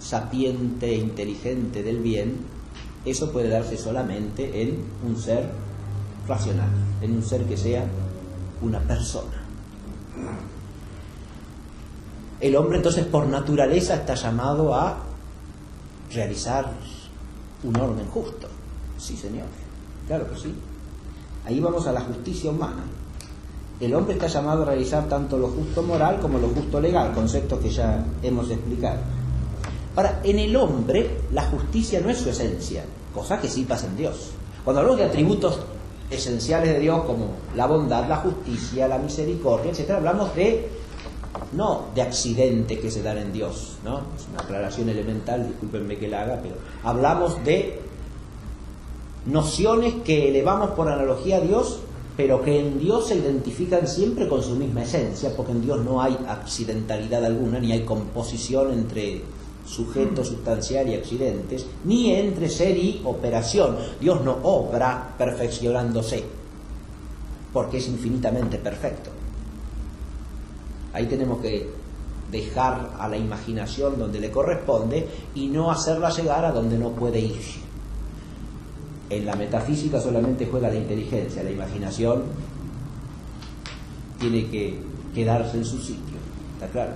sapiente e inteligente del bien, eso puede darse solamente en un ser racional, en un ser que sea una persona. El hombre entonces por naturaleza está llamado a realizar un orden justo. Sí, señor, claro que sí. Ahí vamos a la justicia humana. El hombre está llamado a realizar tanto lo justo moral como lo justo legal, conceptos que ya hemos explicado. Ahora, en el hombre la justicia no es su esencia, cosa que sí pasa en Dios. Cuando hablamos de atributos esenciales de Dios como la bondad, la justicia, la misericordia, etc., hablamos no de accidentes que se dan en Dios, ¿no? Es una aclaración elemental, discúlpenme que la haga, pero hablamos de nociones que elevamos por analogía a Dios, pero que en Dios se identifican siempre con su misma esencia, porque en Dios no hay accidentalidad alguna, ni hay composición entre sujeto sustancial y accidentes, ni entre ser y operación. Dios no obra perfeccionándose. porque es infinitamente perfecto. Ahí tenemos que dejar a la imaginación donde le corresponde y no hacerla llegar a donde no puede ir. En la metafísica solamente juega la inteligencia, la imaginación tiene que quedarse en su sitio, ¿está claro?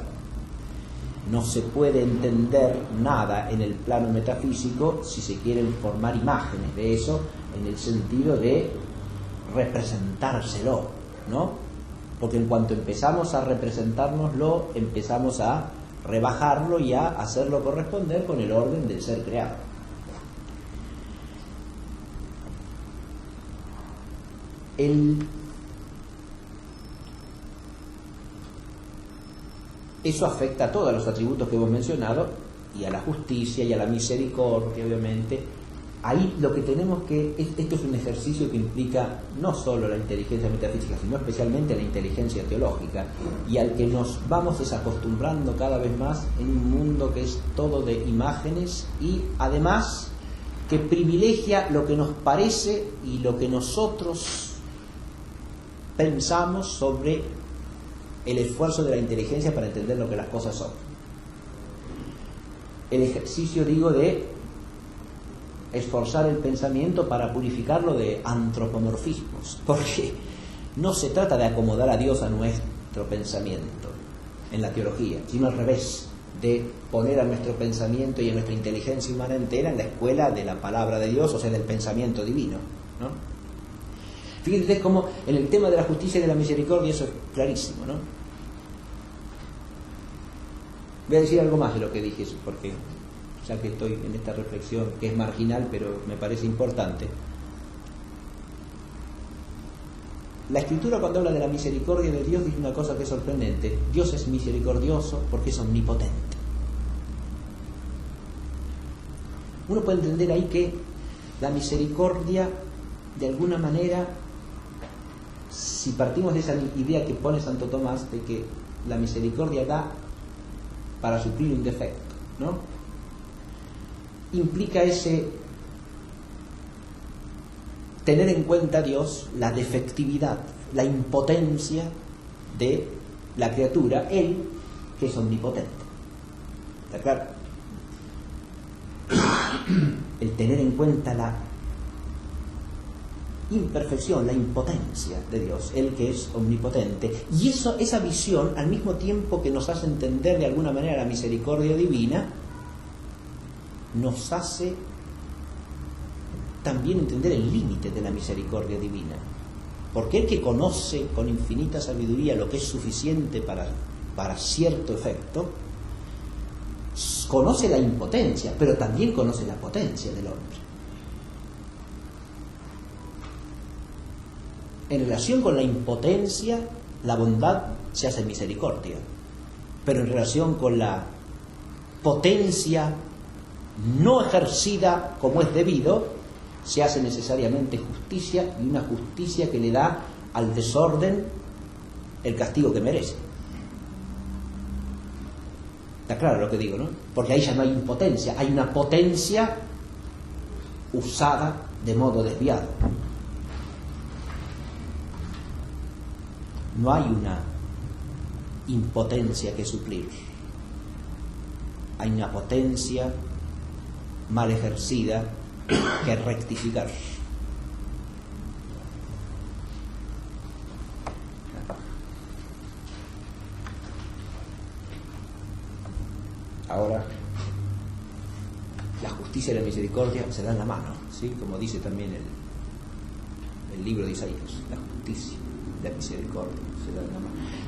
No se puede entender nada en el plano metafísico si se quieren formar imágenes de eso en el sentido de representárselo, ¿no? Porque en cuanto empezamos a representárnoslo, empezamos a rebajarlo y a hacerlo corresponder con el orden del ser creado. Eso afecta a todos los atributos que hemos mencionado, y a la justicia y a la misericordia, obviamente. Ahí lo que tenemos que... Esto es un ejercicio que implica no solo la inteligencia metafísica, sino especialmente la inteligencia teológica, y al que nos vamos desacostumbrando cada vez más en un mundo que es todo de imágenes, y además que privilegia lo que nos parece y lo que nosotros pensamos sobre el esfuerzo de la inteligencia para entender lo que las cosas son. El ejercicio, digo, de esforzar el pensamiento para purificarlo de antropomorfismos, porque no se trata de acomodar a Dios a nuestro pensamiento en la teología, sino al revés, de poner a nuestro pensamiento y a nuestra inteligencia humana entera en la escuela de la palabra de Dios, o sea, del pensamiento divino, ¿no? Fíjense cómo en el tema de la justicia y de la misericordia eso es clarísimo, ¿no? Voy a decir algo más de lo que dije, porque ya que estoy en esta reflexión, que es marginal, pero me parece importante. La Escritura, cuando habla de la misericordia de Dios, dice una cosa que es sorprendente. Dios es misericordioso porque es omnipotente. Uno puede entender ahí que la misericordia, de alguna manera, si partimos de esa idea que pone Santo Tomás, de que la misericordia da para suplir un defecto, ¿no? Implica ese tener en cuenta a Dios la defectividad, la impotencia de la criatura, Él que es omnipotente. ¿Está claro? El tener en cuenta la imperfección, la impotencia de Dios, Él que es omnipotente. Y esa visión, al mismo tiempo que nos hace entender de alguna manera la misericordia divina, nos hace también entender el límite de la misericordia divina. Porque el que conoce con infinita sabiduría lo que es suficiente para cierto efecto, conoce la impotencia, pero también conoce la potencia del hombre. En relación con la impotencia, la bondad se hace misericordia, pero en relación con la potencia no ejercida como es debido, se hace necesariamente justicia, y una justicia que le da al desorden el castigo que merece. Está claro lo que digo, ¿no? Porque ahí ya no hay impotencia, hay una potencia usada de modo desviado. No hay una impotencia que suplir. Hay una potencia mal ejercida que rectificar. Ahora, la justicia y la misericordia se dan la mano, ¿sí? Como dice también el libro de Isaías, la justicia y la misericordia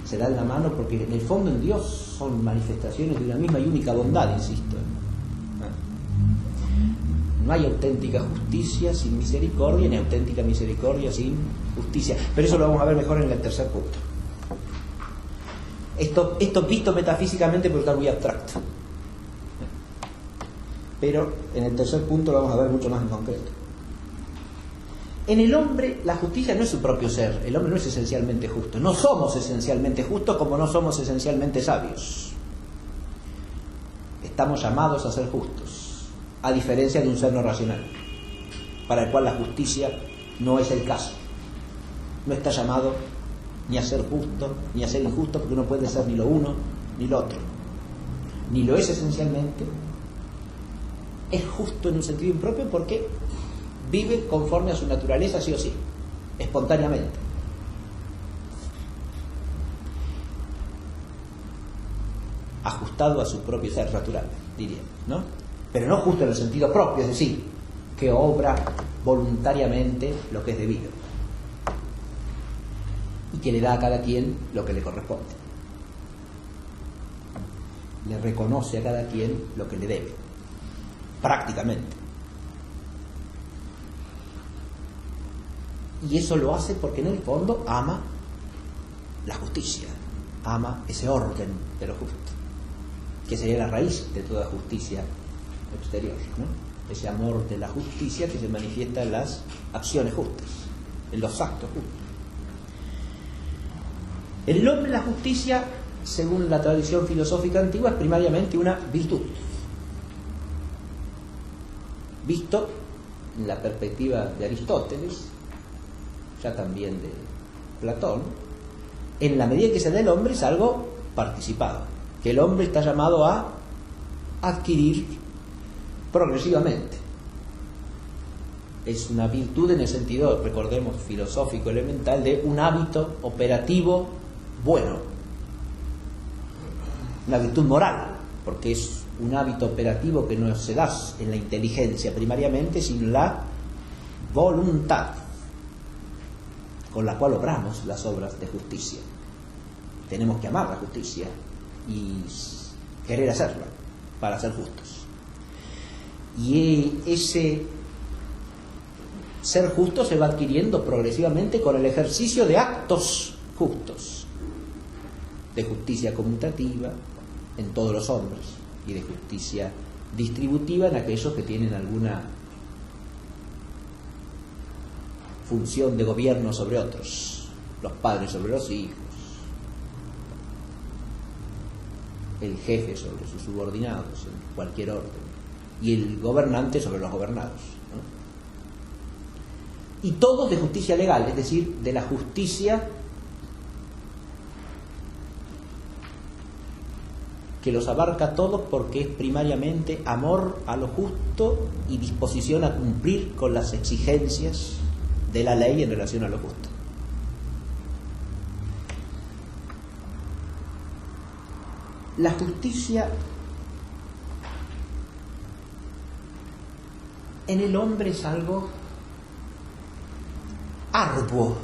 se dan la mano porque en el fondo en Dios son manifestaciones de una misma y única bondad, insisto. No hay auténtica justicia sin misericordia, ni auténtica misericordia sin justicia. Pero eso lo vamos a ver mejor en el tercer punto. Esto visto metafísicamente puede estar muy abstracto. Pero en el tercer punto lo vamos a ver mucho más en concreto. En el hombre la justicia no es su propio ser. El hombre no es esencialmente justo. No somos esencialmente justos como no somos esencialmente sabios. Estamos llamados a ser justos, a diferencia de un ser no racional, para el cual la justicia no es el caso. no está llamado ni a ser justo, ni a ser injusto, porque no puede ser ni lo uno ni lo otro. Ni lo es esencialmente. Es justo en un sentido impropio porque vive conforme a su naturaleza, sí o sí, espontáneamente. Ajustado a su propio ser natural, diríamos, ¿no? Pero no justo en el sentido propio, es decir, que obra voluntariamente lo que es debido y que le da a cada quien lo que le corresponde. Le reconoce a cada quien lo que le debe, prácticamente. Y eso lo hace porque en el fondo ama la justicia, ama ese orden de lo justo, que sería la raíz de toda justicia exterior, ¿no? Ese amor de la justicia que se manifiesta en las acciones justas, en los actos justos. En el hombre la justicia, según la tradición filosófica antigua, es primariamente una virtud. Visto en la perspectiva de Aristóteles, ya también de Platón, en la medida que se da el hombre es algo participado, que el hombre está llamado a adquirir progresivamente. Es una virtud en el sentido, recordemos, filosófico elemental, de un hábito operativo bueno. Una virtud moral, porque es un hábito operativo que no se da en la inteligencia primariamente, sino en la voluntad con la cual obramos las obras de justicia. Tenemos que amar la justicia y querer hacerla para ser justos. Y ese ser justo se va adquiriendo progresivamente con el ejercicio de actos justos, de justicia conmutativa en todos los hombres y de justicia distributiva en aquellos que tienen alguna función de gobierno sobre otros, los padres sobre los hijos, el jefe sobre sus subordinados en cualquier orden y el gobernante sobre los gobernados, ¿no? Y todos de justicia legal, es decir, de la justicia que los abarca todos porque es primariamente amor a lo justo y disposición a cumplir con las exigencias de la ley en relación a lo justo. La justicia en el hombre es algo arduo,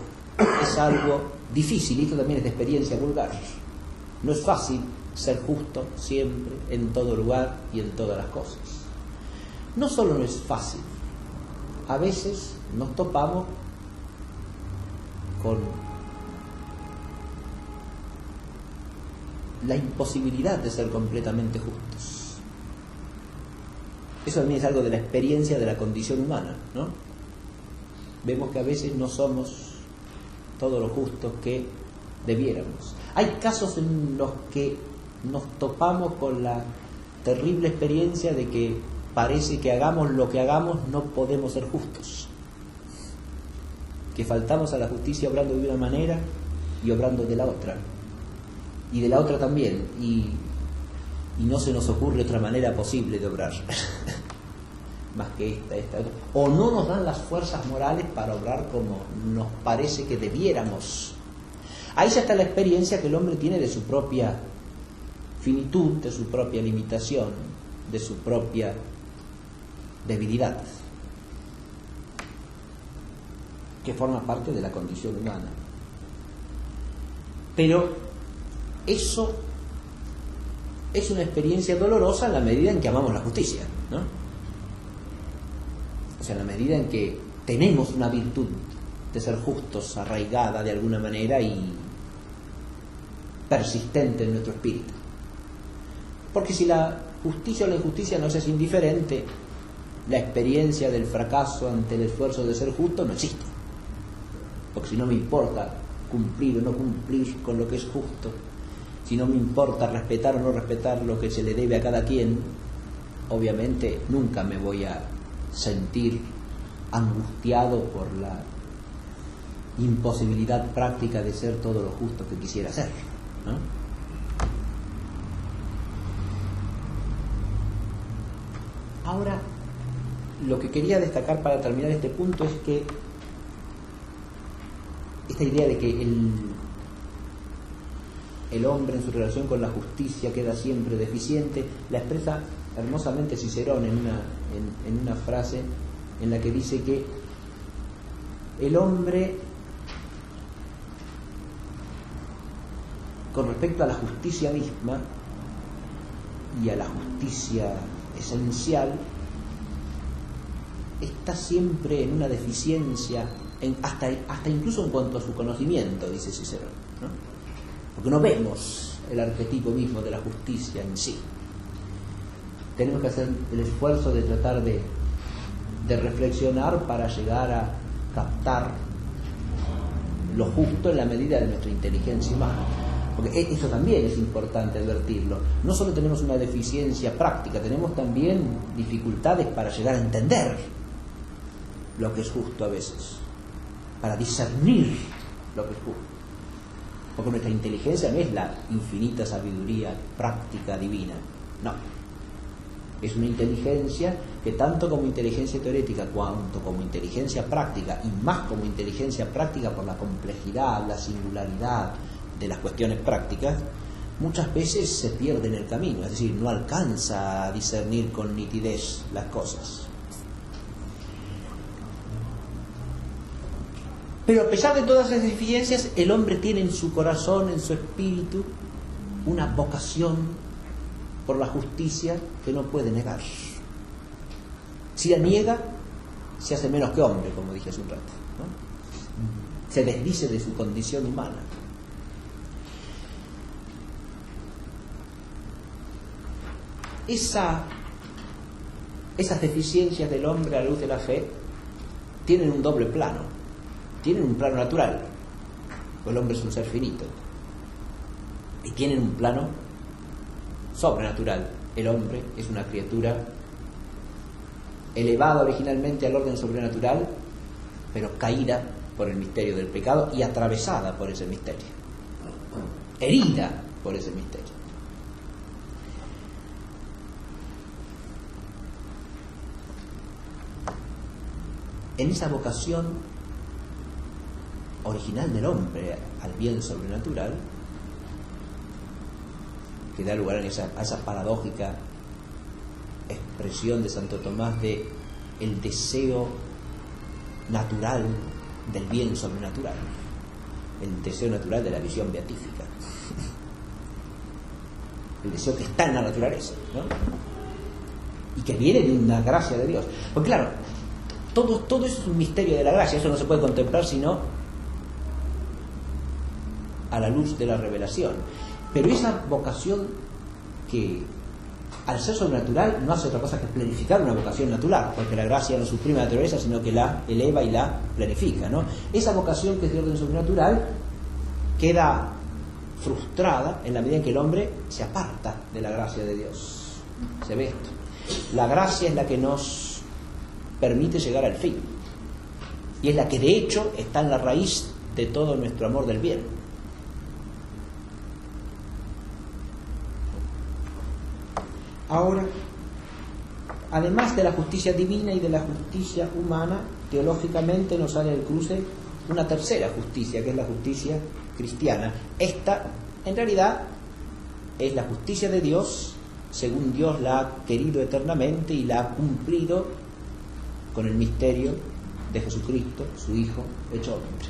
es algo difícil, y esto también es de experiencia vulgar. No es fácil ser justo siempre, en todo lugar y en todas las cosas. No solo no es fácil, a veces nos topamos con la imposibilidad de ser completamente justos. Eso también es algo de la experiencia de la condición humana, ¿no? Vemos que a veces no somos todos los justos que debiéramos. Hay casos en los que nos topamos con la terrible experiencia de que parece que hagamos lo que hagamos no podemos ser justos, que faltamos a la justicia obrando de una manera y obrando de la otra, y de la otra también, y no se nos ocurre otra manera posible de obrar más que esta, o no nos dan las fuerzas morales para obrar como nos parece que debiéramos. Ahí ya está la experiencia que el hombre tiene de su propia finitud, de su propia limitación, de su propia debilidad, que forma parte de la condición humana. Pero eso es una experiencia dolorosa en la medida en que amamos la justicia, ¿no? O sea, en la medida en que tenemos una virtud de ser justos, arraigada de alguna manera y persistente en nuestro espíritu. Porque si la justicia o la injusticia nos es indiferente, la experiencia del fracaso ante el esfuerzo de ser justo no existe. Porque si no me importa cumplir o no cumplir con lo que es justo, si no me importa respetar o no respetar lo que se le debe a cada quien, obviamente nunca me voy a sentir angustiado por la imposibilidad práctica de ser todo lo justo que quisiera ser, ¿no? Ahora, lo que quería destacar para terminar este punto es que esta idea de que el hombre en su relación con la justicia queda siempre deficiente, la expresa hermosamente Cicerón en una frase en la que dice que el hombre, con respecto a la justicia misma y a la justicia esencial, está siempre en una deficiencia, hasta incluso en cuanto a su conocimiento, dice Cicerón, ¿no? Porque no vemos el arquetipo mismo de la justicia en sí. Tenemos que hacer el esfuerzo de tratar de reflexionar para llegar a captar lo justo en la medida de nuestra inteligencia humana. Porque eso también es importante advertirlo. No solo tenemos una deficiencia práctica, tenemos también dificultades para llegar a entender lo que es justo a veces, para discernir lo que es justo. Porque nuestra inteligencia no es la infinita sabiduría práctica divina, no. Es una inteligencia que tanto como inteligencia teórica cuanto como inteligencia práctica, y más como inteligencia práctica por la complejidad, la singularidad de las cuestiones prácticas, muchas veces se pierde en el camino, es decir, no alcanza a discernir con nitidez las cosas. Pero a pesar de todas esas deficiencias, el hombre tiene en su corazón, en su espíritu, una vocación por la justicia que no puede negar. Si la niega, se hace menos que hombre, como dije hace un rato, ¿no? Se desdice de su condición humana. Esas deficiencias del hombre a la luz de la fe tienen un doble plano. Tienen un plano natural, pues el hombre es un ser finito, y tienen un plano sobrenatural. El hombre es una criatura elevada originalmente al orden sobrenatural, pero caída por el misterio del pecado y atravesada por ese misterio, herida por ese misterio. En esa vocación original del hombre al bien sobrenatural, que da lugar a esa paradójica expresión de Santo Tomás de el deseo natural del bien sobrenatural, el deseo natural de la visión beatífica, el deseo que está en la naturaleza, ¿no? Y que viene de una gracia de Dios. Porque claro, todo eso es un misterio de la gracia, eso no se puede contemplar sino a la luz de la revelación. Pero esa vocación que al ser sobrenatural no hace otra cosa que planificar una vocación natural, porque la gracia no suprime la naturaleza, sino que la eleva y la planifica, ¿no? Esa vocación que es de orden sobrenatural queda frustrada en la medida en que el hombre se aparta de la gracia de Dios. Se ve esto. La gracia es la que nos permite llegar al fin, y es la que de hecho está en la raíz de todo nuestro amor del bien. Ahora, además de la justicia divina y de la justicia humana, teológicamente nos sale del cruce una tercera justicia, que es la justicia cristiana. Esta, en realidad, es la justicia de Dios, según Dios la ha querido eternamente y la ha cumplido con el misterio de Jesucristo, su Hijo, hecho hombre.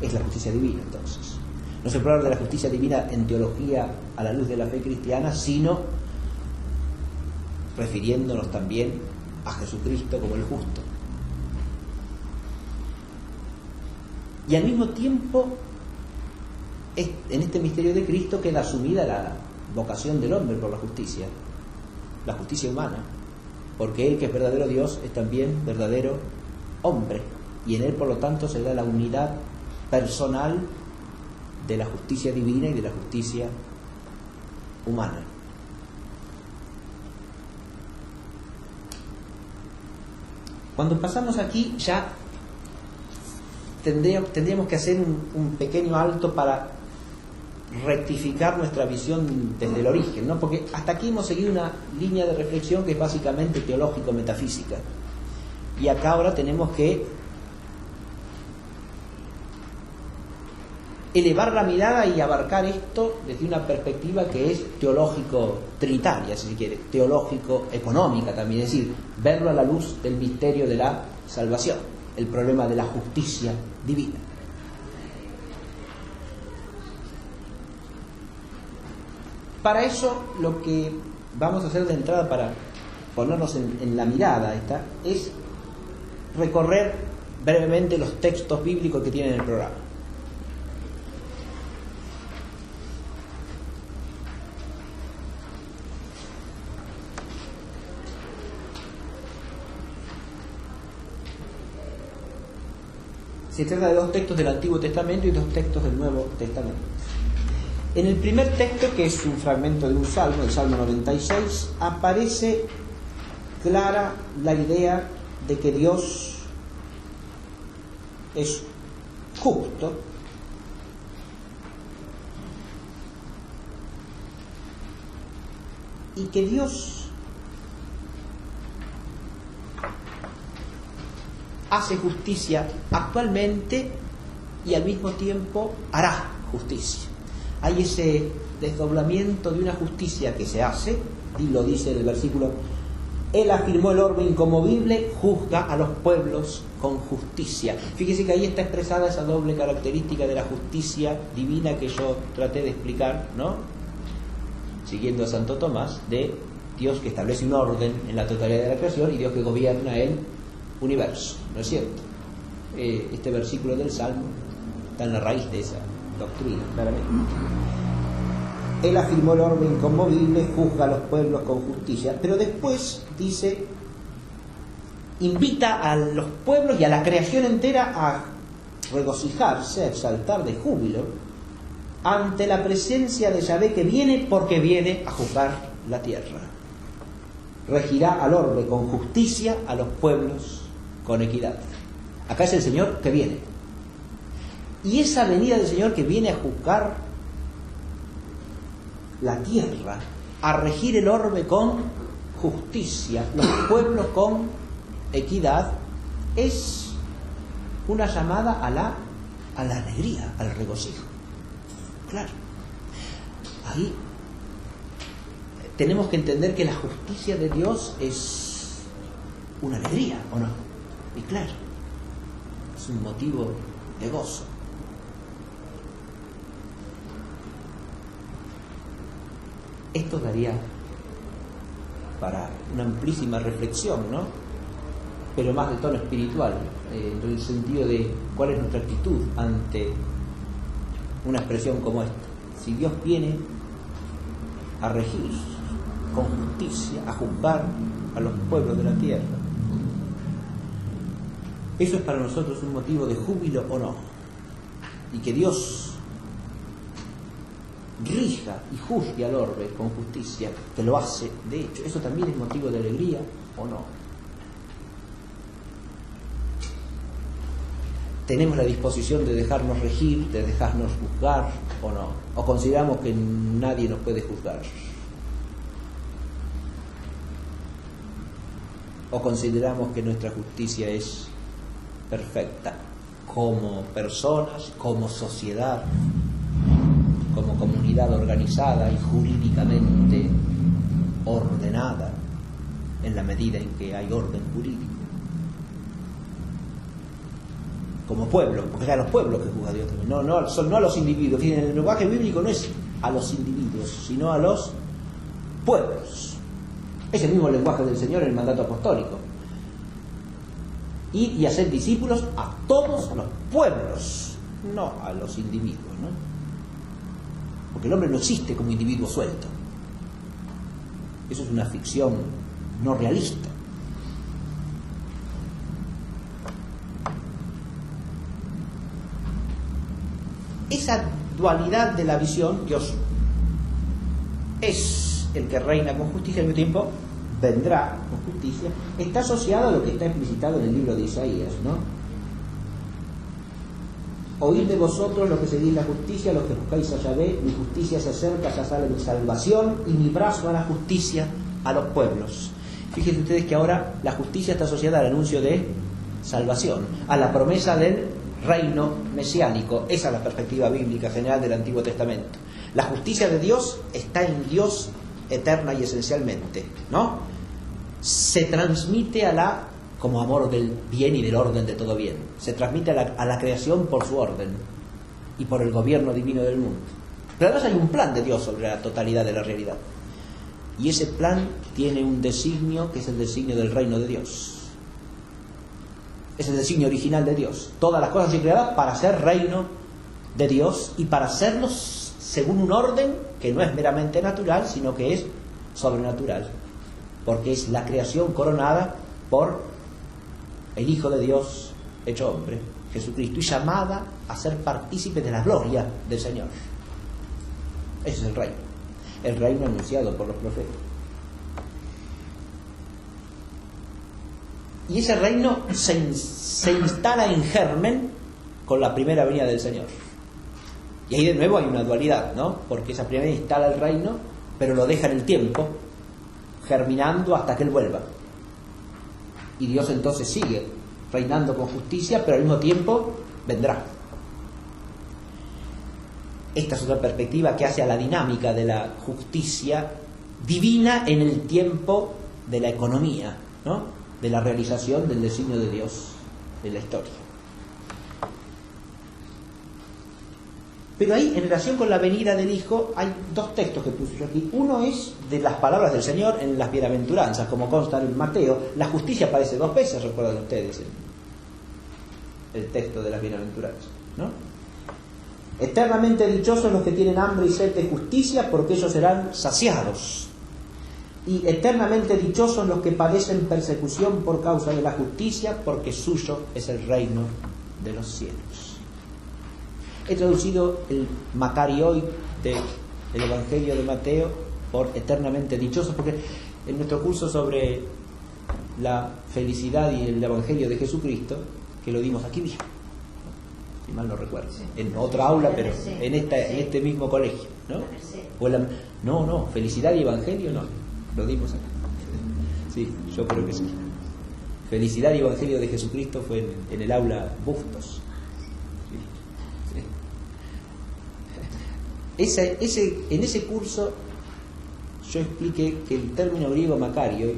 Es la justicia divina, entonces. No se puede hablar de la justicia divina en teología a la luz de la fe cristiana, sino refiriéndonos también a Jesucristo como el justo. Y al mismo tiempo, en este misterio de Cristo queda asumida la vocación del hombre por la justicia humana, porque Él, que es verdadero Dios, es también verdadero hombre, y en Él, por lo tanto, se da la unidad personal de la justicia divina y de la justicia humana. Cuando pasamos aquí ya tendríamos que hacer un pequeño alto para rectificar nuestra visión desde el origen, ¿no? Porque hasta aquí hemos seguido una línea de reflexión que es básicamente teológico-metafísica. Y acá ahora tenemos que elevar la mirada y abarcar esto desde una perspectiva que es teológico-trinitaria, si se quiere, teológico-económica también, es decir, verlo a la luz del misterio de la salvación, el problema de la justicia divina. Para eso, lo que vamos a hacer de entrada para ponernos en la mirada es recorrer brevemente los textos bíblicos que tienen el programa. Se trata de 2 textos del Antiguo Testamento y 2 textos del Nuevo Testamento. En el primer texto, que es un fragmento de un salmo, el Salmo 96, aparece clara la idea de que Dios es justo y que Dios hace justicia actualmente y al mismo tiempo hará justicia. Hay ese desdoblamiento de una justicia que se hace, y lo dice el versículo: Él afirmó el orbe inconmovible, juzga a los pueblos con justicia. Fíjese que ahí está expresada esa doble característica de la justicia divina que yo traté de explicar, ¿no? Siguiendo a Santo Tomás, de Dios que establece un orden en la totalidad de la creación y Dios que gobierna el universo, ¿no es cierto? Este versículo del Salmo está en la raíz de esa doctrina, claramente. Él afirmó el orbe inconmovible, juzga a los pueblos con justicia, pero después dice, invita a los pueblos y a la creación entera a regocijarse, a exaltar de júbilo ante la presencia de Yahvé que viene, porque viene a juzgar la tierra. Regirá al orbe con justicia, a los pueblos con equidad. Acá es el Señor que viene. Y esa venida del Señor que viene a juzgar la tierra, a regir el orbe con justicia, los pueblos con equidad, es una llamada a la alegría, al regocijo. Claro. Ahí tenemos que entender que la justicia de Dios es una alegría, ¿o no? Y claro, es un motivo de gozo. Esto daría para una amplísima reflexión, ¿no? Pero más de tono espiritual, en el sentido de cuál es nuestra actitud ante una expresión como esta. Si Dios viene a regir con justicia, a juzgar a los pueblos de la tierra, ¿eso es para nosotros un motivo de júbilo o no? Y que Dios rija y juzgue al orbe con justicia, que lo hace, de hecho, ¿eso también es motivo de alegría o no? ¿Tenemos la disposición de dejarnos regir, de dejarnos juzgar o no? ¿O consideramos que nadie nos puede juzgar? ¿O consideramos que nuestra justicia es perfecta como personas, como sociedad, como comunidad organizada y jurídicamente ordenada en la medida en que hay orden jurídico? Como pueblo, porque es a los pueblos que juzga Dios también, no a los individuos. Fíjense, en el lenguaje bíblico no es a los individuos, sino a los pueblos. Es el mismo lenguaje del Señor en el mandato apostólico. Ir y hacer discípulos a todos los pueblos, no a los individuos, ¿no? Porque el hombre no existe como individuo suelto. Eso es una ficción no realista. Esa dualidad de la visión, Dios es el que reina con justicia, al mismo tiempo vendrá con justicia, está asociado a lo que está explicitado en el libro de Isaías, ¿no? Oídme vosotros los que seguís la justicia, los que buscáis a Yahvé, mi justicia se acerca, ya sale mi salvación y mi brazo hará justicia a los pueblos. Fíjense ustedes que ahora la justicia está asociada al anuncio de salvación, a la promesa del reino mesiánico. Esa es la perspectiva bíblica general del Antiguo Testamento. La justicia de Dios está en Dios eterna y esencialmente, ¿no? Se transmite como amor del bien y del orden de todo bien. Se transmite a la creación por su orden y por el gobierno divino del mundo. Pero además hay un plan de Dios sobre la totalidad de la realidad. Y ese plan tiene un designio que es el designio del reino de Dios. Es el designio original de Dios. Todas las cosas son creadas para ser reino de Dios y para hacerlos según un orden que no es meramente natural, sino que es sobrenatural. Porque es la creación coronada por el Hijo de Dios hecho hombre, Jesucristo, y llamada a ser partícipe de la gloria del Señor. Ese es el reino anunciado por los profetas. Y ese reino se instala en germen con la primera venida del Señor. Y ahí de nuevo hay una dualidad, ¿no? Porque esa primera instala el reino, pero lo deja en el tiempo, germinando hasta que Él vuelva. Y Dios entonces sigue reinando con justicia, pero al mismo tiempo vendrá. Esta es otra perspectiva que hace a la dinámica de la justicia divina en el tiempo de la economía, ¿no? De la realización del designio de Dios en la historia. Pero ahí, en relación con la venida del Hijo, hay dos textos que puse yo aquí. Uno es de las palabras del Señor en las bienaventuranzas, como consta en Mateo. La justicia aparece 2 veces, recuerdan ustedes, el texto de las bienaventuranzas, ¿no? Eternamente dichosos los que tienen hambre y sed de justicia, porque ellos serán saciados. Y eternamente dichosos los que padecen persecución por causa de la justicia, porque suyo es el reino de los cielos. He traducido el Macarioi del Evangelio de Mateo por eternamente dichosos, porque en nuestro curso sobre la felicidad y el Evangelio de Jesucristo, que lo dimos aquí mismo, si mal no recuerdo, en otra aula, pero en este mismo colegio, ¿no? No, felicidad y Evangelio no, lo dimos acá. Sí, yo creo que sí. Felicidad y Evangelio de Jesucristo fue en el aula Bustos. En ese curso yo expliqué que el término griego Macario,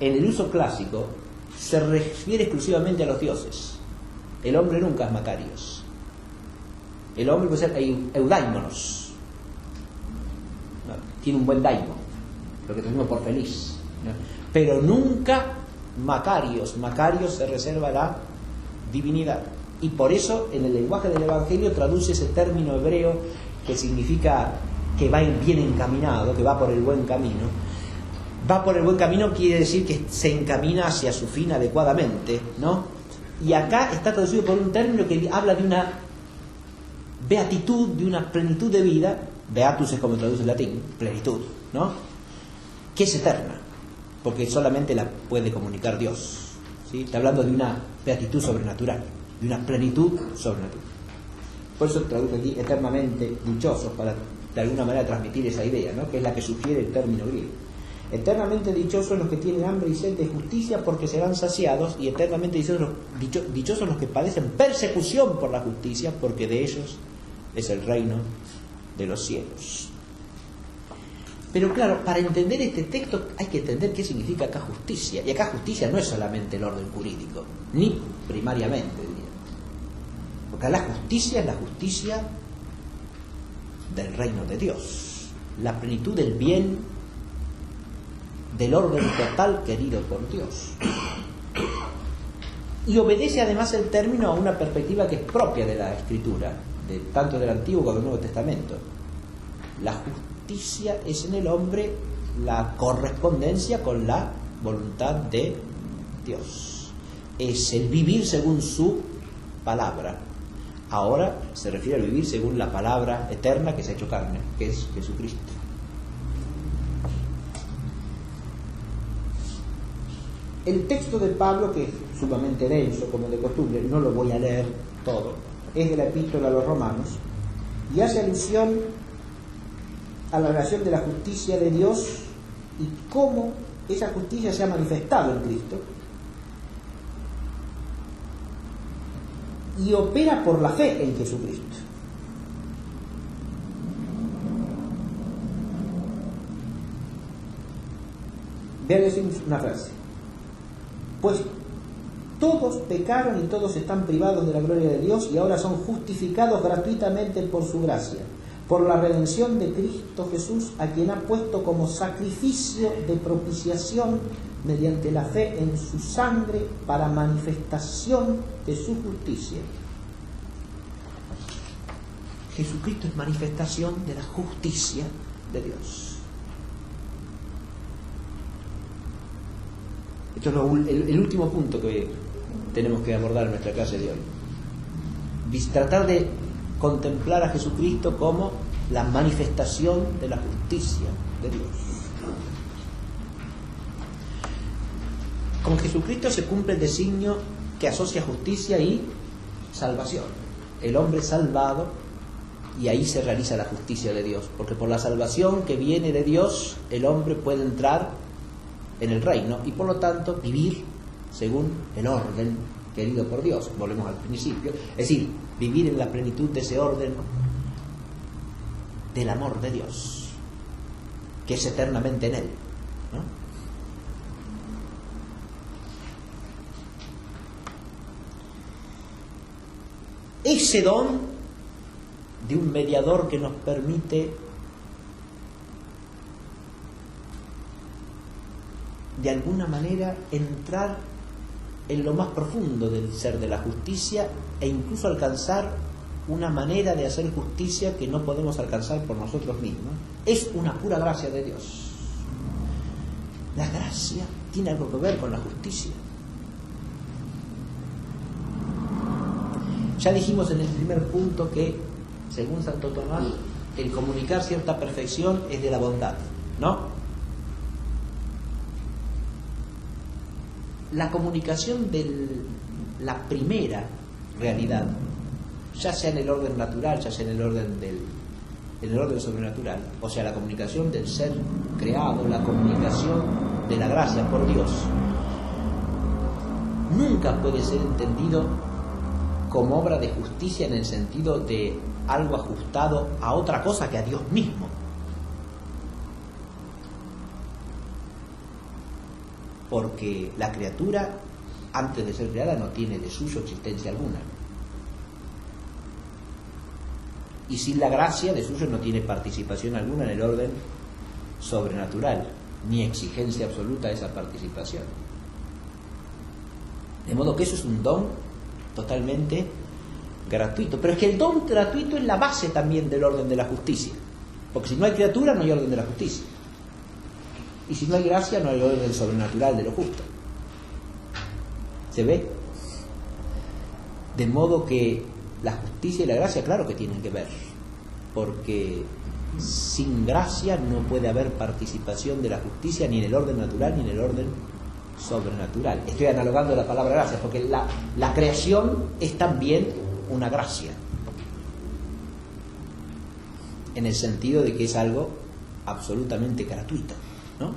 en el uso clásico, se refiere exclusivamente a los dioses. El hombre nunca es Macarios. El hombre puede ser eudaimonos, ¿no? Tiene un buen daimo, lo que tenemos por feliz, ¿no? Pero nunca Macarios. Macarios se reserva la divinidad. Y por eso en el lenguaje del Evangelio traduce ese término hebreo que significa que va bien encaminado, que va por el buen camino. Va por el buen camino quiere decir que se encamina hacia su fin adecuadamente, ¿no? Y acá está traducido por un término que habla de una beatitud, de una plenitud de vida. Beatus es como traduce en latín, plenitud, ¿no? Que es eterna, porque solamente la puede comunicar Dios, ¿sí? Está hablando de una beatitud sobrenatural, de una plenitud sobrenatural. Por eso traduce aquí eternamente dichosos, para de alguna manera transmitir esa idea, ¿no? Que es la que sugiere el término griego. Eternamente dichosos los que tienen hambre y sed de justicia, porque serán saciados. Y eternamente dichosos los que padecen persecución por la justicia, porque de ellos es el reino de los cielos. Pero claro, para entender este texto hay que entender qué significa acá justicia. Y acá justicia no es solamente el orden jurídico, ni primariamente, diría. Porque la justicia es la justicia del reino de Dios, la plenitud del bien, del orden total querido por Dios. Y obedece además el término a una perspectiva que es propia de la Escritura, tanto del Antiguo como del Nuevo Testamento. La justicia es en el hombre la correspondencia con la voluntad de Dios. Es el vivir según su palabra. Ahora se refiere al vivir según la palabra eterna que se ha hecho carne, que es Jesucristo. El texto de Pablo, que es sumamente denso, como de costumbre, no lo voy a leer todo, es de la Epístola a los Romanos y hace alusión a la relación de la justicia de Dios y cómo esa justicia se ha manifestado en Cristo y opera por la fe en Jesucristo. Vean una frase. Pues todos pecaron y todos están privados de la gloria de Dios y ahora son justificados gratuitamente por su gracia, por la redención de Cristo Jesús, a quien ha puesto como sacrificio de propiciación mediante la fe en su sangre para manifestación de su justicia. Jesucristo es manifestación de la justicia de Dios. Esto es el último punto que tenemos que abordar en nuestra clase de hoy. Tratar de contemplar a Jesucristo como la manifestación de la justicia de Dios. Con Jesucristo se cumple el designio que asocia justicia y salvación. El hombre es salvado y ahí se realiza la justicia de Dios, porque por la salvación que viene de Dios, el hombre puede entrar en el reino y por lo tanto vivir según el orden querido por Dios. Volvemos al principio, es decir, vivir en la plenitud de ese orden del amor de Dios, que es eternamente en Él, ¿no? Ese don de un mediador que nos permite de alguna manera entrar en lo más profundo del ser de la justicia e incluso alcanzar una manera de hacer justicia que no podemos alcanzar por nosotros mismos. Es una pura gracia de Dios. La gracia tiene algo que ver con la justicia. Ya dijimos en el primer punto que, según Santo Tomás, el comunicar cierta perfección es de la bondad, ¿no? La comunicación de la primera realidad, ya sea en el orden natural, ya sea en el orden sobrenatural, o sea, la comunicación del ser creado, la comunicación de la gracia por Dios, nunca puede ser entendido como obra de justicia en el sentido de algo ajustado a otra cosa que a Dios mismo. Porque la criatura, antes de ser creada, no tiene de suyo existencia alguna. Y sin la gracia, de suyo no tiene participación alguna en el orden sobrenatural, ni exigencia absoluta de esa participación. De modo que eso es un don totalmente gratuito. Pero es que el don gratuito es la base también del orden de la justicia. Porque si no hay criatura, no hay orden de la justicia. Y si no hay gracia, no hay orden sobrenatural de lo justo. ¿Se ve? De modo que la justicia y la gracia, claro que tienen que ver. Porque sin gracia no puede haber participación de la justicia ni en el orden natural ni en el orden sobrenatural. Estoy analogando la palabra gracia, porque la creación es también una gracia. En el sentido de que es algo absolutamente gratuito, ¿no?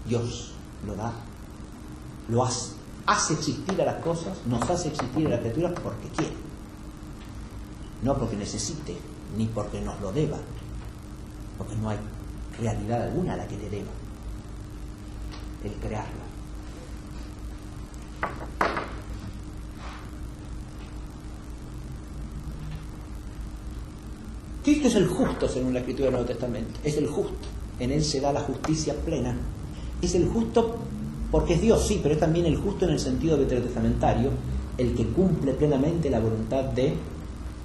Dios lo da, hace existir a las cosas, nos hace existir a las criaturas porque quiere, no porque necesite, ni porque nos lo deba, porque no hay realidad alguna a la que le deba el crearla. Cristo es el justo según la Escritura del Nuevo Testamento, es el justo. En Él se da la justicia plena. Es el justo porque es Dios, sí, pero es también el justo en el sentido veterotestamentario, el que cumple plenamente la voluntad de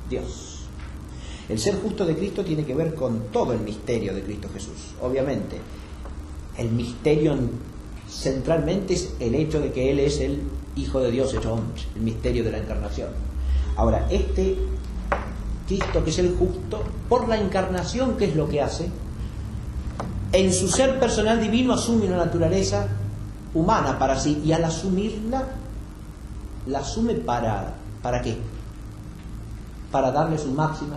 Dios. El ser justo de Cristo tiene que ver con todo el misterio de Cristo Jesús. Obviamente, el misterio centralmente es el hecho de que Él es el Hijo de Dios hecho hombre, el misterio de la encarnación. Ahora, este Cristo, que es el justo, por la encarnación, ¿qué es lo que hace? En su ser personal divino asume una naturaleza humana para sí, y al asumirla, la asume ¿para qué? para darle su máxima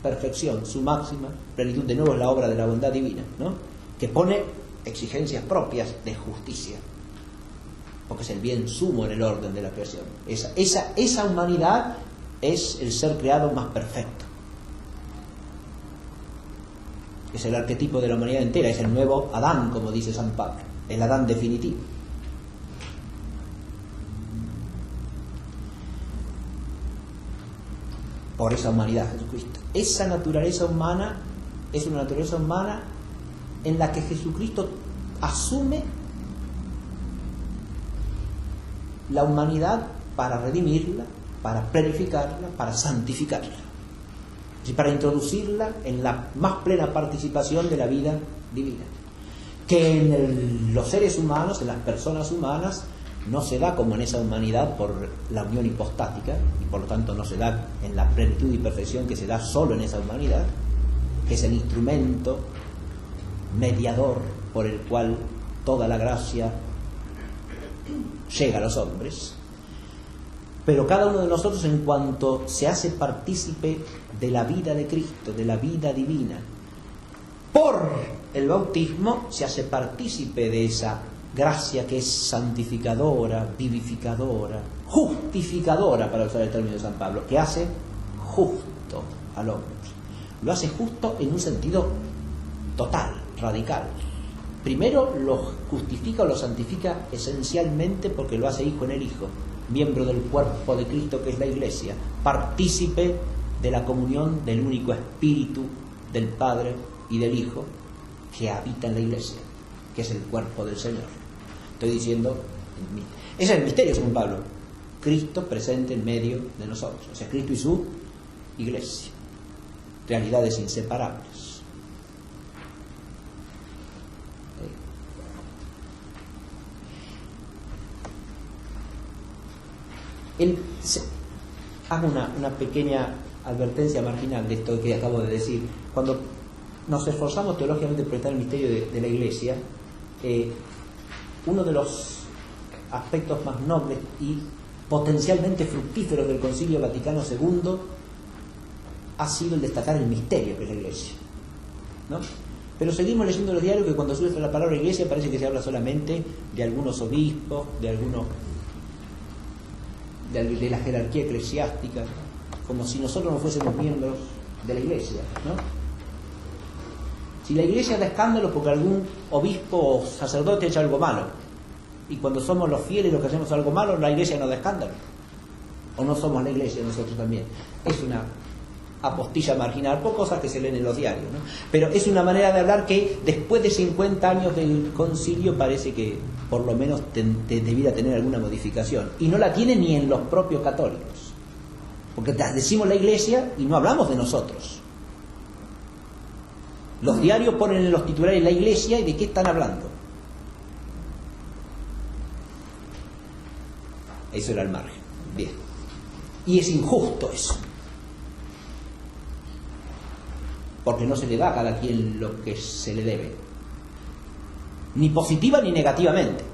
perfección, su máxima plenitud. De nuevo es la obra de la bondad divina, ¿no? Que pone exigencias propias de justicia, porque es el bien sumo en el orden de la creación. Esa humanidad es el ser creado más perfecto. Es el arquetipo de la humanidad entera, es el nuevo Adán, como dice San Pablo, el Adán definitivo. Por esa humanidad, Jesucristo. Esa naturaleza humana es una naturaleza humana en la que Jesucristo asume la humanidad para redimirla, para planificarla, para santificarla, y para introducirla en la más plena participación de la vida divina, que en los seres humanos, en las personas humanas, no se da como en esa humanidad por la unión hipostática, y por lo tanto no se da en la plenitud y perfección que se da solo en esa humanidad, que es el instrumento mediador por el cual toda la gracia llega a los hombres. Pero cada uno de nosotros, en cuanto se hace partícipe de la vida de Cristo, de la vida divina, por el bautismo se hace partícipe de esa gracia que es santificadora, vivificadora, justificadora, para usar el término de San Pablo, que hace justo al hombre. Lo hace justo en un sentido total, radical. Primero lo justifica o lo santifica esencialmente porque lo hace hijo en el Hijo, miembro del cuerpo de Cristo que es la Iglesia, partícipe de la comunión del único Espíritu del Padre y del Hijo que habita en la Iglesia, que es el cuerpo del Señor. Estoy diciendo, ese es el misterio según Pablo, Cristo presente en medio de nosotros, o sea, Cristo y su Iglesia, realidades inseparables. Hago una pequeña advertencia marginal de esto que acabo de decir. Cuando nos esforzamos teológicamente por prestar el misterio de la Iglesia, uno de los aspectos más nobles y potencialmente fructíferos del Concilio Vaticano II ha sido el destacar el misterio que es la Iglesia, ¿no? Pero seguimos leyendo los diarios que cuando surge la palabra Iglesia parece que se habla solamente de algunos obispos, de la jerarquía eclesiástica, como si nosotros no fuésemos miembros de la Iglesia, ¿no? Si la Iglesia da escándalo porque algún obispo o sacerdote ha hecho algo malo, y cuando somos los fieles los que hacemos algo malo, la Iglesia no da escándalo, o no somos la Iglesia nosotros también. Es una apostilla marginal por cosas que se leen en los diarios, ¿no? Pero es una manera de hablar que después de 50 años del concilio parece que por lo menos debiera tener alguna modificación, y no la tiene ni en los propios católicos, porque decimos la Iglesia y no hablamos de nosotros. Los diarios ponen en los titulares la Iglesia, y ¿de qué están hablando? Eso era el margen. Bien. Y es injusto eso, porque no se le da a cada quien lo que se le debe, ni positiva ni negativamente.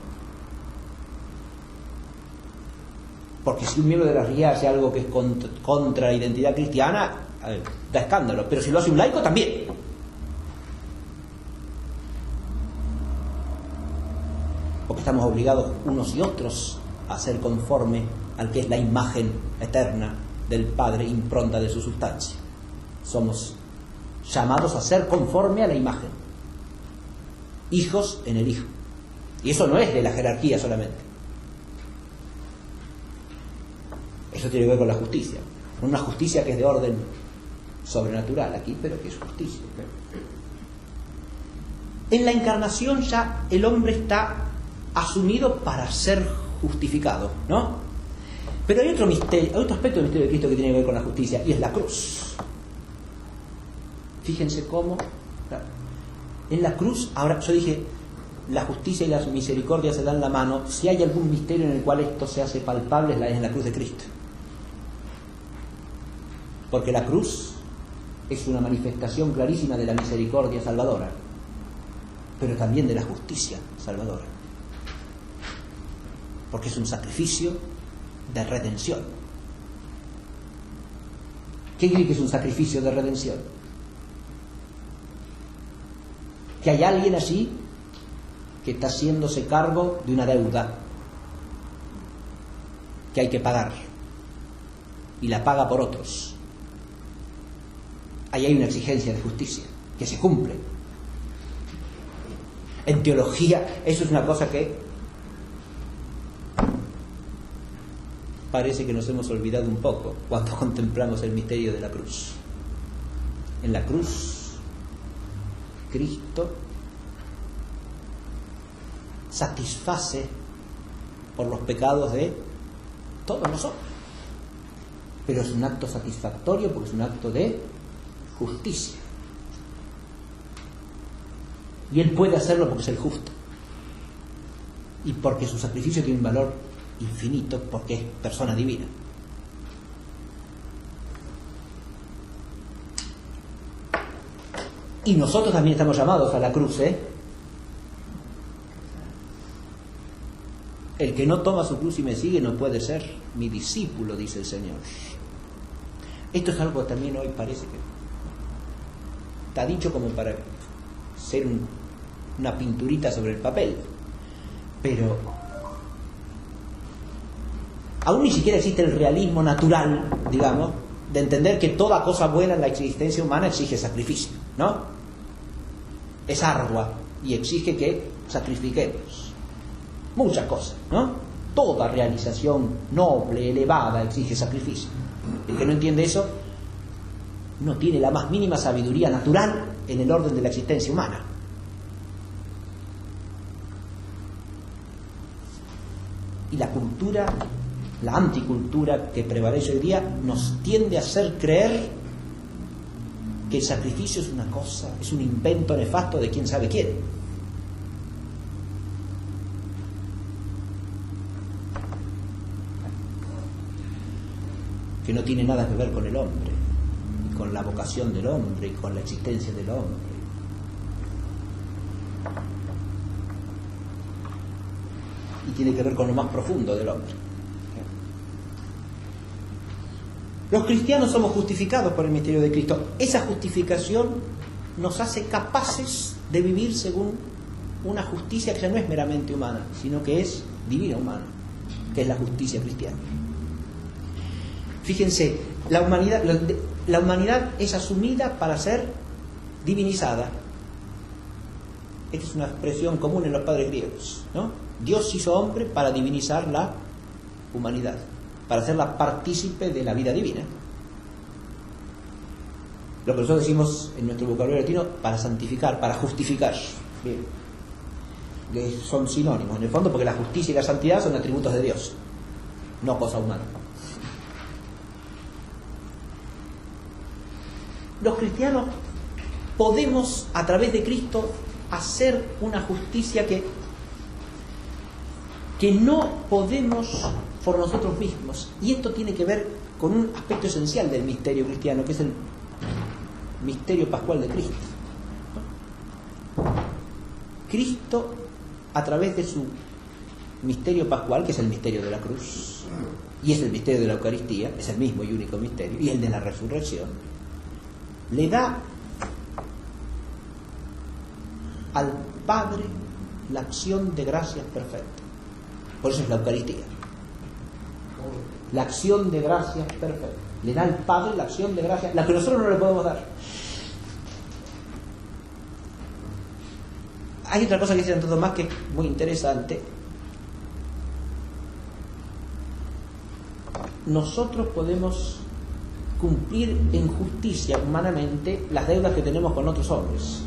Porque si un miembro de la Iglesia hace algo que es contra la identidad cristiana, da escándalo, pero si lo hace un laico también. Porque estamos obligados unos y otros a ser conforme al que es la imagen eterna del Padre, impronta de su sustancia. Somos llamados a ser conforme a la imagen, hijos en el Hijo. Y eso no es de la jerarquía solamente. Eso tiene que ver con la justicia, con una justicia que es de orden sobrenatural aquí, pero que es justicia. En la encarnación ya el hombre está asumido para ser justificado, ¿no? Pero hay otro misterio, hay otro aspecto del misterio de Cristo que tiene que ver con la justicia, y es la cruz. Fíjense cómo en la cruz, ahora yo dije, la justicia y la misericordia se dan la mano. Si hay algún misterio en el cual esto se hace palpable, es en la cruz de Cristo. Porque la cruz es una manifestación clarísima de la misericordia salvadora, pero también de la justicia salvadora, porque es un sacrificio de redención. ¿Qué cree que es un sacrificio de redención? Que hay alguien allí que está haciéndose cargo de una deuda que hay que pagar y la paga por otros. Ahí hay una exigencia de justicia que se cumple. En teología eso es una cosa que parece que nos hemos olvidado un poco cuando contemplamos el misterio de la cruz. En la cruz, Cristo satisface por los pecados de todos nosotros. Pero es un acto satisfactorio porque es un acto de justicia. Y Él puede hacerlo porque es el justo. Y porque su sacrificio tiene un valor infinito, porque es persona divina. Y nosotros también estamos llamados a la cruz, El que no toma su cruz y me sigue no puede ser mi discípulo, dice el Señor. Esto es algo que también hoy parece que está dicho como para ser una pinturita sobre el papel. Pero aún ni siquiera existe el realismo natural, digamos, de entender que toda cosa buena en la existencia humana exige sacrificio, ¿no? Es ardua y exige que sacrifiquemos muchas cosas, ¿no? Toda realización noble, elevada, exige sacrificio. El que no entiende eso no tiene la más mínima sabiduría natural en el orden de la existencia humana. Y la cultura, la anticultura que prevalece hoy día, nos tiende a hacer creer que el sacrificio es una cosa, es un invento nefasto de quién sabe quién. Que no tiene nada que ver con el hombre, y con la vocación del hombre, y con la existencia del hombre. Y tiene que ver con lo más profundo del hombre. Los cristianos somos justificados por el misterio de Cristo. Esa justificación nos hace capaces de vivir según una justicia que ya no es meramente humana, sino que es divina humana, que es la justicia cristiana. Fíjense, la humanidad es asumida para ser divinizada. Esta es una expresión común en los padres griegos, ¿no? Dios hizo hombre para divinizar la humanidad, para hacerla partícipe de la vida divina. Lo que nosotros decimos en nuestro vocabulario latino, para santificar, para justificar. Bien. Son sinónimos, en el fondo, porque la justicia y la santidad son atributos de Dios, no cosa humana. Los cristianos podemos, a través de Cristo, hacer una justicia que no podemos por nosotros mismos. Y esto tiene que ver con un aspecto esencial del misterio cristiano, que es el misterio pascual de Cristo. Cristo, a través de su misterio pascual, que es el misterio de la cruz, y es el misterio de la Eucaristía, es el mismo y único misterio, y el de la resurrección, le da al Padre la acción de gracias perfecta. Por eso es la Eucaristía. La acción de gracias perfecta. Le da al Padre la acción de gracias, la que nosotros no le podemos dar. Hay otra cosa que dice Santo Tomás que es muy interesante. Nosotros podemos cumplir en justicia humanamente las deudas que tenemos con otros hombres,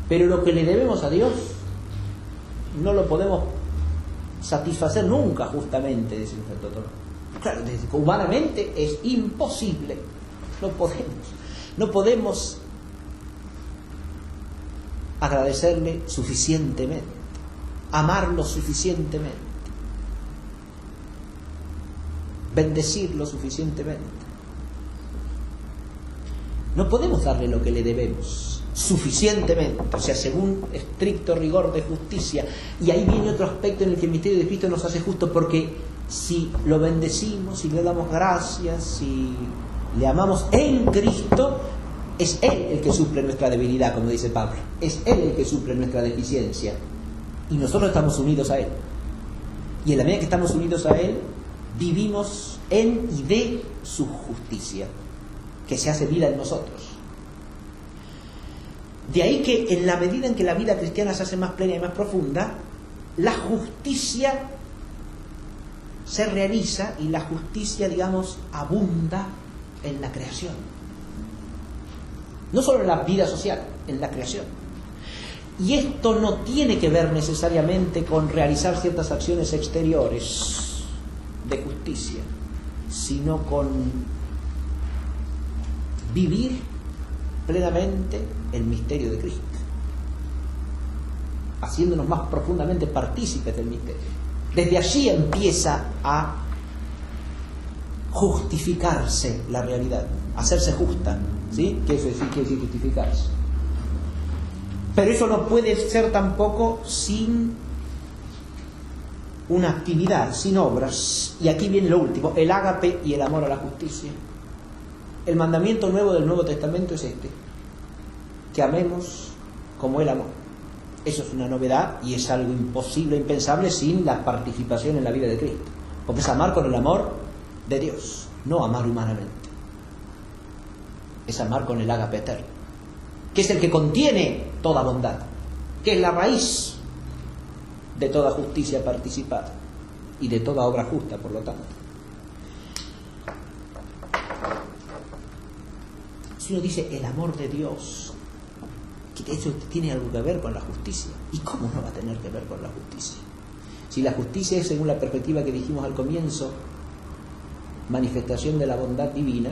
pero lo que le debemos a Dios no lo podemos satisfacer nunca justamente, dice Santo Tomás. Claro, humanamente es imposible, no podemos agradecerle suficientemente, amarlo suficientemente, bendecirlo suficientemente. No podemos darle lo que le debemos suficientemente, o sea, según estricto rigor de justicia. Y ahí viene otro aspecto en el que el misterio de Cristo nos hace justo, porque si lo bendecimos, si le damos gracias, si le amamos en Cristo, es Él el que suple nuestra debilidad, como dice Pablo. Es Él el que suple nuestra deficiencia. Y nosotros estamos unidos a Él. Y en la medida que estamos unidos a Él, vivimos en y de su justicia, que se hace vida en nosotros. De ahí que en la medida en que la vida cristiana se hace más plena y más profunda, la justicia se realiza y la justicia, digamos, abunda en la creación. No solo en la vida social, en la creación. Y esto no tiene que ver necesariamente con realizar ciertas acciones exteriores de justicia, sino con vivir plenamente el misterio de Cristo, haciéndonos más profundamente partícipes del misterio. Desde allí empieza a justificarse la realidad, a hacerse justa, ¿sí? ¿Qué quiere decir justificarse? Pero eso no puede ser tampoco sin una actividad, sin obras. Y aquí viene lo último, el ágape y el amor a la justicia. El mandamiento nuevo del Nuevo Testamento es este: que amemos como Él amó. Eso es una novedad y es algo imposible, impensable sin la participación en la vida de Cristo. Porque es amar con el amor de Dios, no amar humanamente. Es amar con el ágape eterno, que es el que contiene toda bondad, que es la raíz de toda justicia participada y de toda obra justa, por lo tanto. Si uno dice el amor de Dios, que eso tiene algo que ver con la justicia. ¿Y cómo no va a tener que ver con la justicia? Si la justicia es, según la perspectiva que dijimos al comienzo, manifestación de la bondad divina,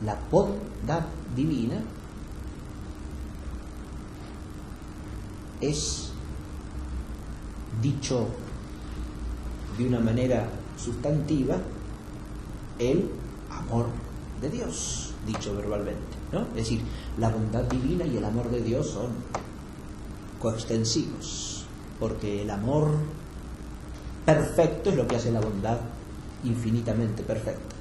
la bondad divina es, dicho de una manera sustantiva, el amor de Dios, dicho verbalmente, ¿no? Es decir, la bondad divina y el amor de Dios son coextensivos, porque el amor perfecto es lo que hace la bondad infinitamente perfecta.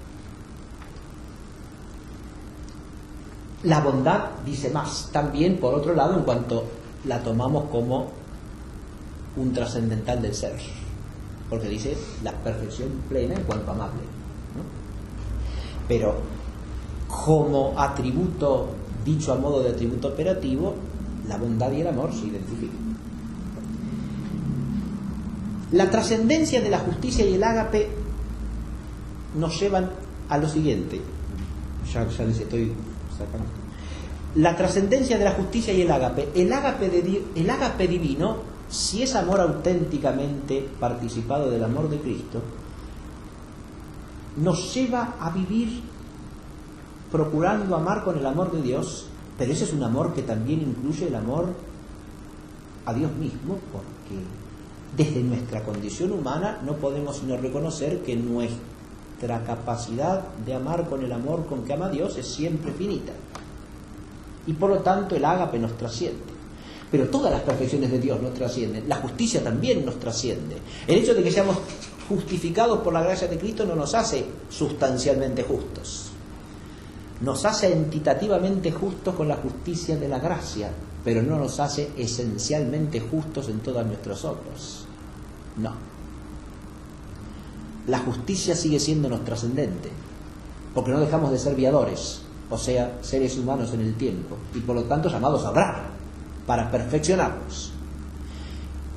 La bondad dice más también, por otro lado, en cuanto la tomamos como un trascendental del ser, porque dice la perfección plena en cuanto amable, ¿no? Pero como atributo, dicho a modo de atributo operativo, la bondad y el amor se identifican. La trascendencia de la justicia y el ágape nos llevan a lo siguiente. Ya les estoy sacando. La trascendencia de la justicia y el ágape. El ágape divino, si es amor auténticamente participado del amor de Cristo, nos lleva a vivir procurando amar con el amor de Dios, pero ese es un amor que también incluye el amor a Dios mismo, porque desde nuestra condición humana no podemos sino reconocer que nuestra capacidad de amar con el amor con que ama Dios es siempre finita. Y por lo tanto el ágape nos trasciende. Pero todas las perfecciones de Dios nos trascienden. La justicia también nos trasciende. El hecho de que seamos justificados por la gracia de Cristo no nos hace sustancialmente justos. Nos hace entitativamente justos con la justicia de la gracia, pero no nos hace esencialmente justos en todas nuestras obras. No. La justicia sigue siéndonos trascendente, porque no dejamos de ser viadores, o sea, seres humanos en el tiempo, y por lo tanto llamados a obrar para perfeccionarnos.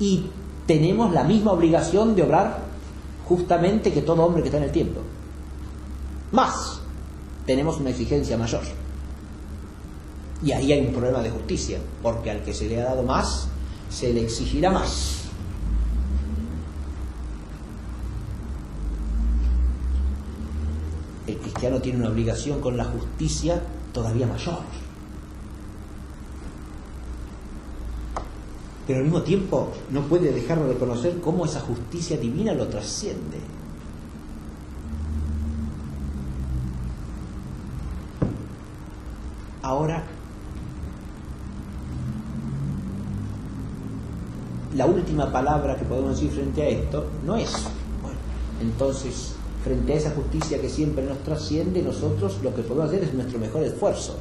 Y tenemos la misma obligación de obrar justamente que todo hombre que está en el tiempo. Más, tenemos una exigencia mayor. Y ahí hay un problema de justicia, porque al que se le ha dado más, se le exigirá más. El cristiano tiene una obligación con la justicia todavía mayor. Pero al mismo tiempo no puede dejar de reconocer cómo esa justicia divina lo trasciende. Ahora, la última palabra que podemos decir frente a esto no es, bueno, entonces frente a esa justicia que siempre nos trasciende, nosotros lo que podemos hacer es nuestro mejor esfuerzo.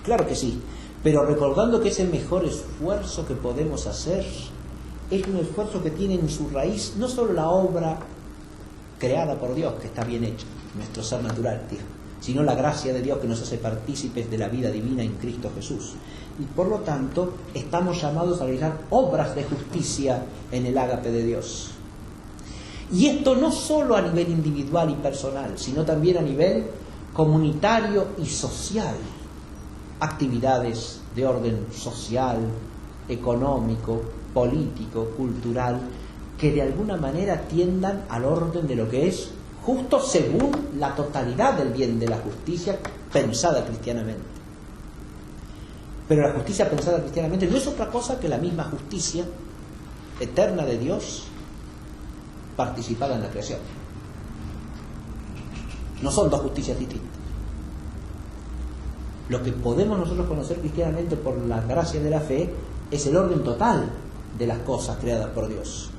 Claro que sí, pero recordando que ese mejor esfuerzo que podemos hacer es un esfuerzo que tiene en su raíz no solo la obra creada por Dios, que está bien hecha, nuestro ser natural, sino la gracia de Dios que nos hace partícipes de la vida divina en Cristo Jesús. Y por lo tanto, estamos llamados a realizar obras de justicia en el ágape de Dios. Y esto no solo a nivel individual y personal, sino también a nivel comunitario y social. Actividades de orden social, económico, político, cultural, que de alguna manera tiendan al orden de lo que es justo según la totalidad del bien de la justicia pensada cristianamente. Pero la justicia pensada cristianamente no es otra cosa que la misma justicia eterna de Dios participada en la creación. No son dos justicias distintas. Lo que podemos nosotros conocer cristianamente por la gracia de la fe es el orden total de las cosas creadas por Dios.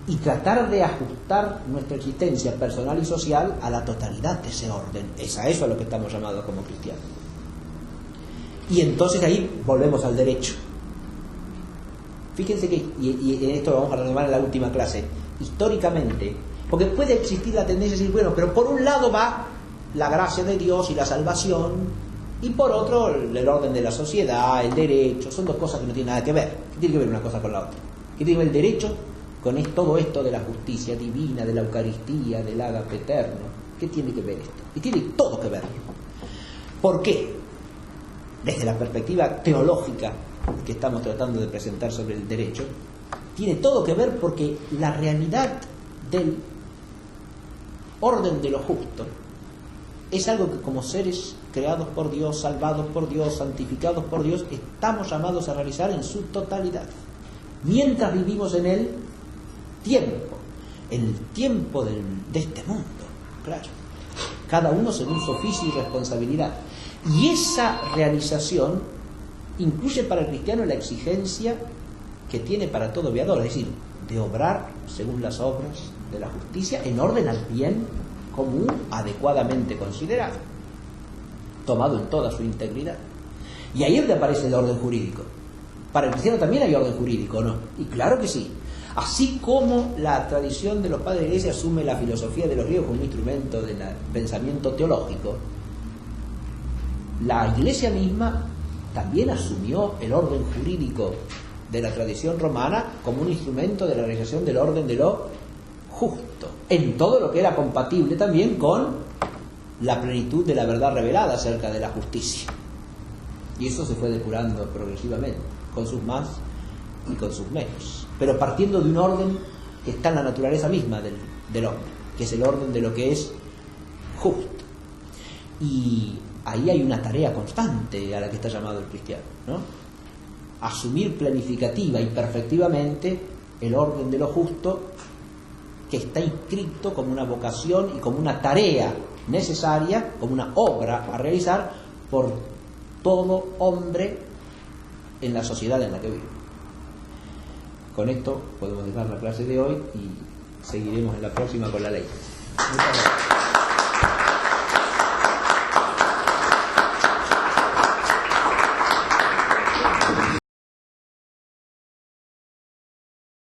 Y tratar de ajustar nuestra existencia personal y social a la totalidad de ese orden. Es a eso a lo que estamos llamados como cristianos. Y entonces ahí volvemos al derecho. Fíjense que, y en esto lo vamos a retomar en la última clase, históricamente, porque puede existir la tendencia de decir, bueno, pero por un lado va la gracia de Dios y la salvación, y por otro el orden de la sociedad, el derecho. Son dos cosas que no tienen nada que ver. ¿Qué tiene que ver una cosa con la otra? ¿Qué tiene que ver el derecho con todo esto de la justicia divina, de la Eucaristía, del ágape eterno? ¿Qué tiene que ver esto? Y tiene todo que ver. ¿Por qué? Desde la perspectiva teológica que estamos tratando de presentar sobre el derecho, tiene todo que ver porque la realidad del orden de lo justo es algo que como seres creados por Dios, salvados por Dios, santificados por Dios, estamos llamados a realizar en su totalidad. Mientras vivimos en el tiempo de este mundo, claro. Cada uno según su oficio y responsabilidad. Y esa realización incluye para el cristiano la exigencia que tiene para todo viador, es decir, de obrar según las obras de la justicia en orden al bien común adecuadamente considerado, tomado en toda su integridad. Y ahí es donde aparece el orden jurídico. Para el cristiano también hay orden jurídico, ¿no? Y claro que sí. Así como la tradición de los padres de la Iglesia asume la filosofía de los griegos como un instrumento del pensamiento teológico, la Iglesia misma también asumió el orden jurídico de la tradición romana como un instrumento de la realización del orden de lo justo, en todo lo que era compatible también con la plenitud de la verdad revelada acerca de la justicia. Y eso se fue depurando progresivamente, con sus más y con sus menos, pero partiendo de un orden que está en la naturaleza misma del hombre, que es el orden de lo que es justo. Y ahí hay una tarea constante a la que está llamado el cristiano, ¿no? Asumir planificativa y perfectivamente el orden de lo justo, que está inscrito como una vocación y como una tarea necesaria, como una obra a realizar por todo hombre en la sociedad en la que vive. Con esto podemos dejar la clase de hoy y seguiremos en la próxima con la ley. Muchas gracias.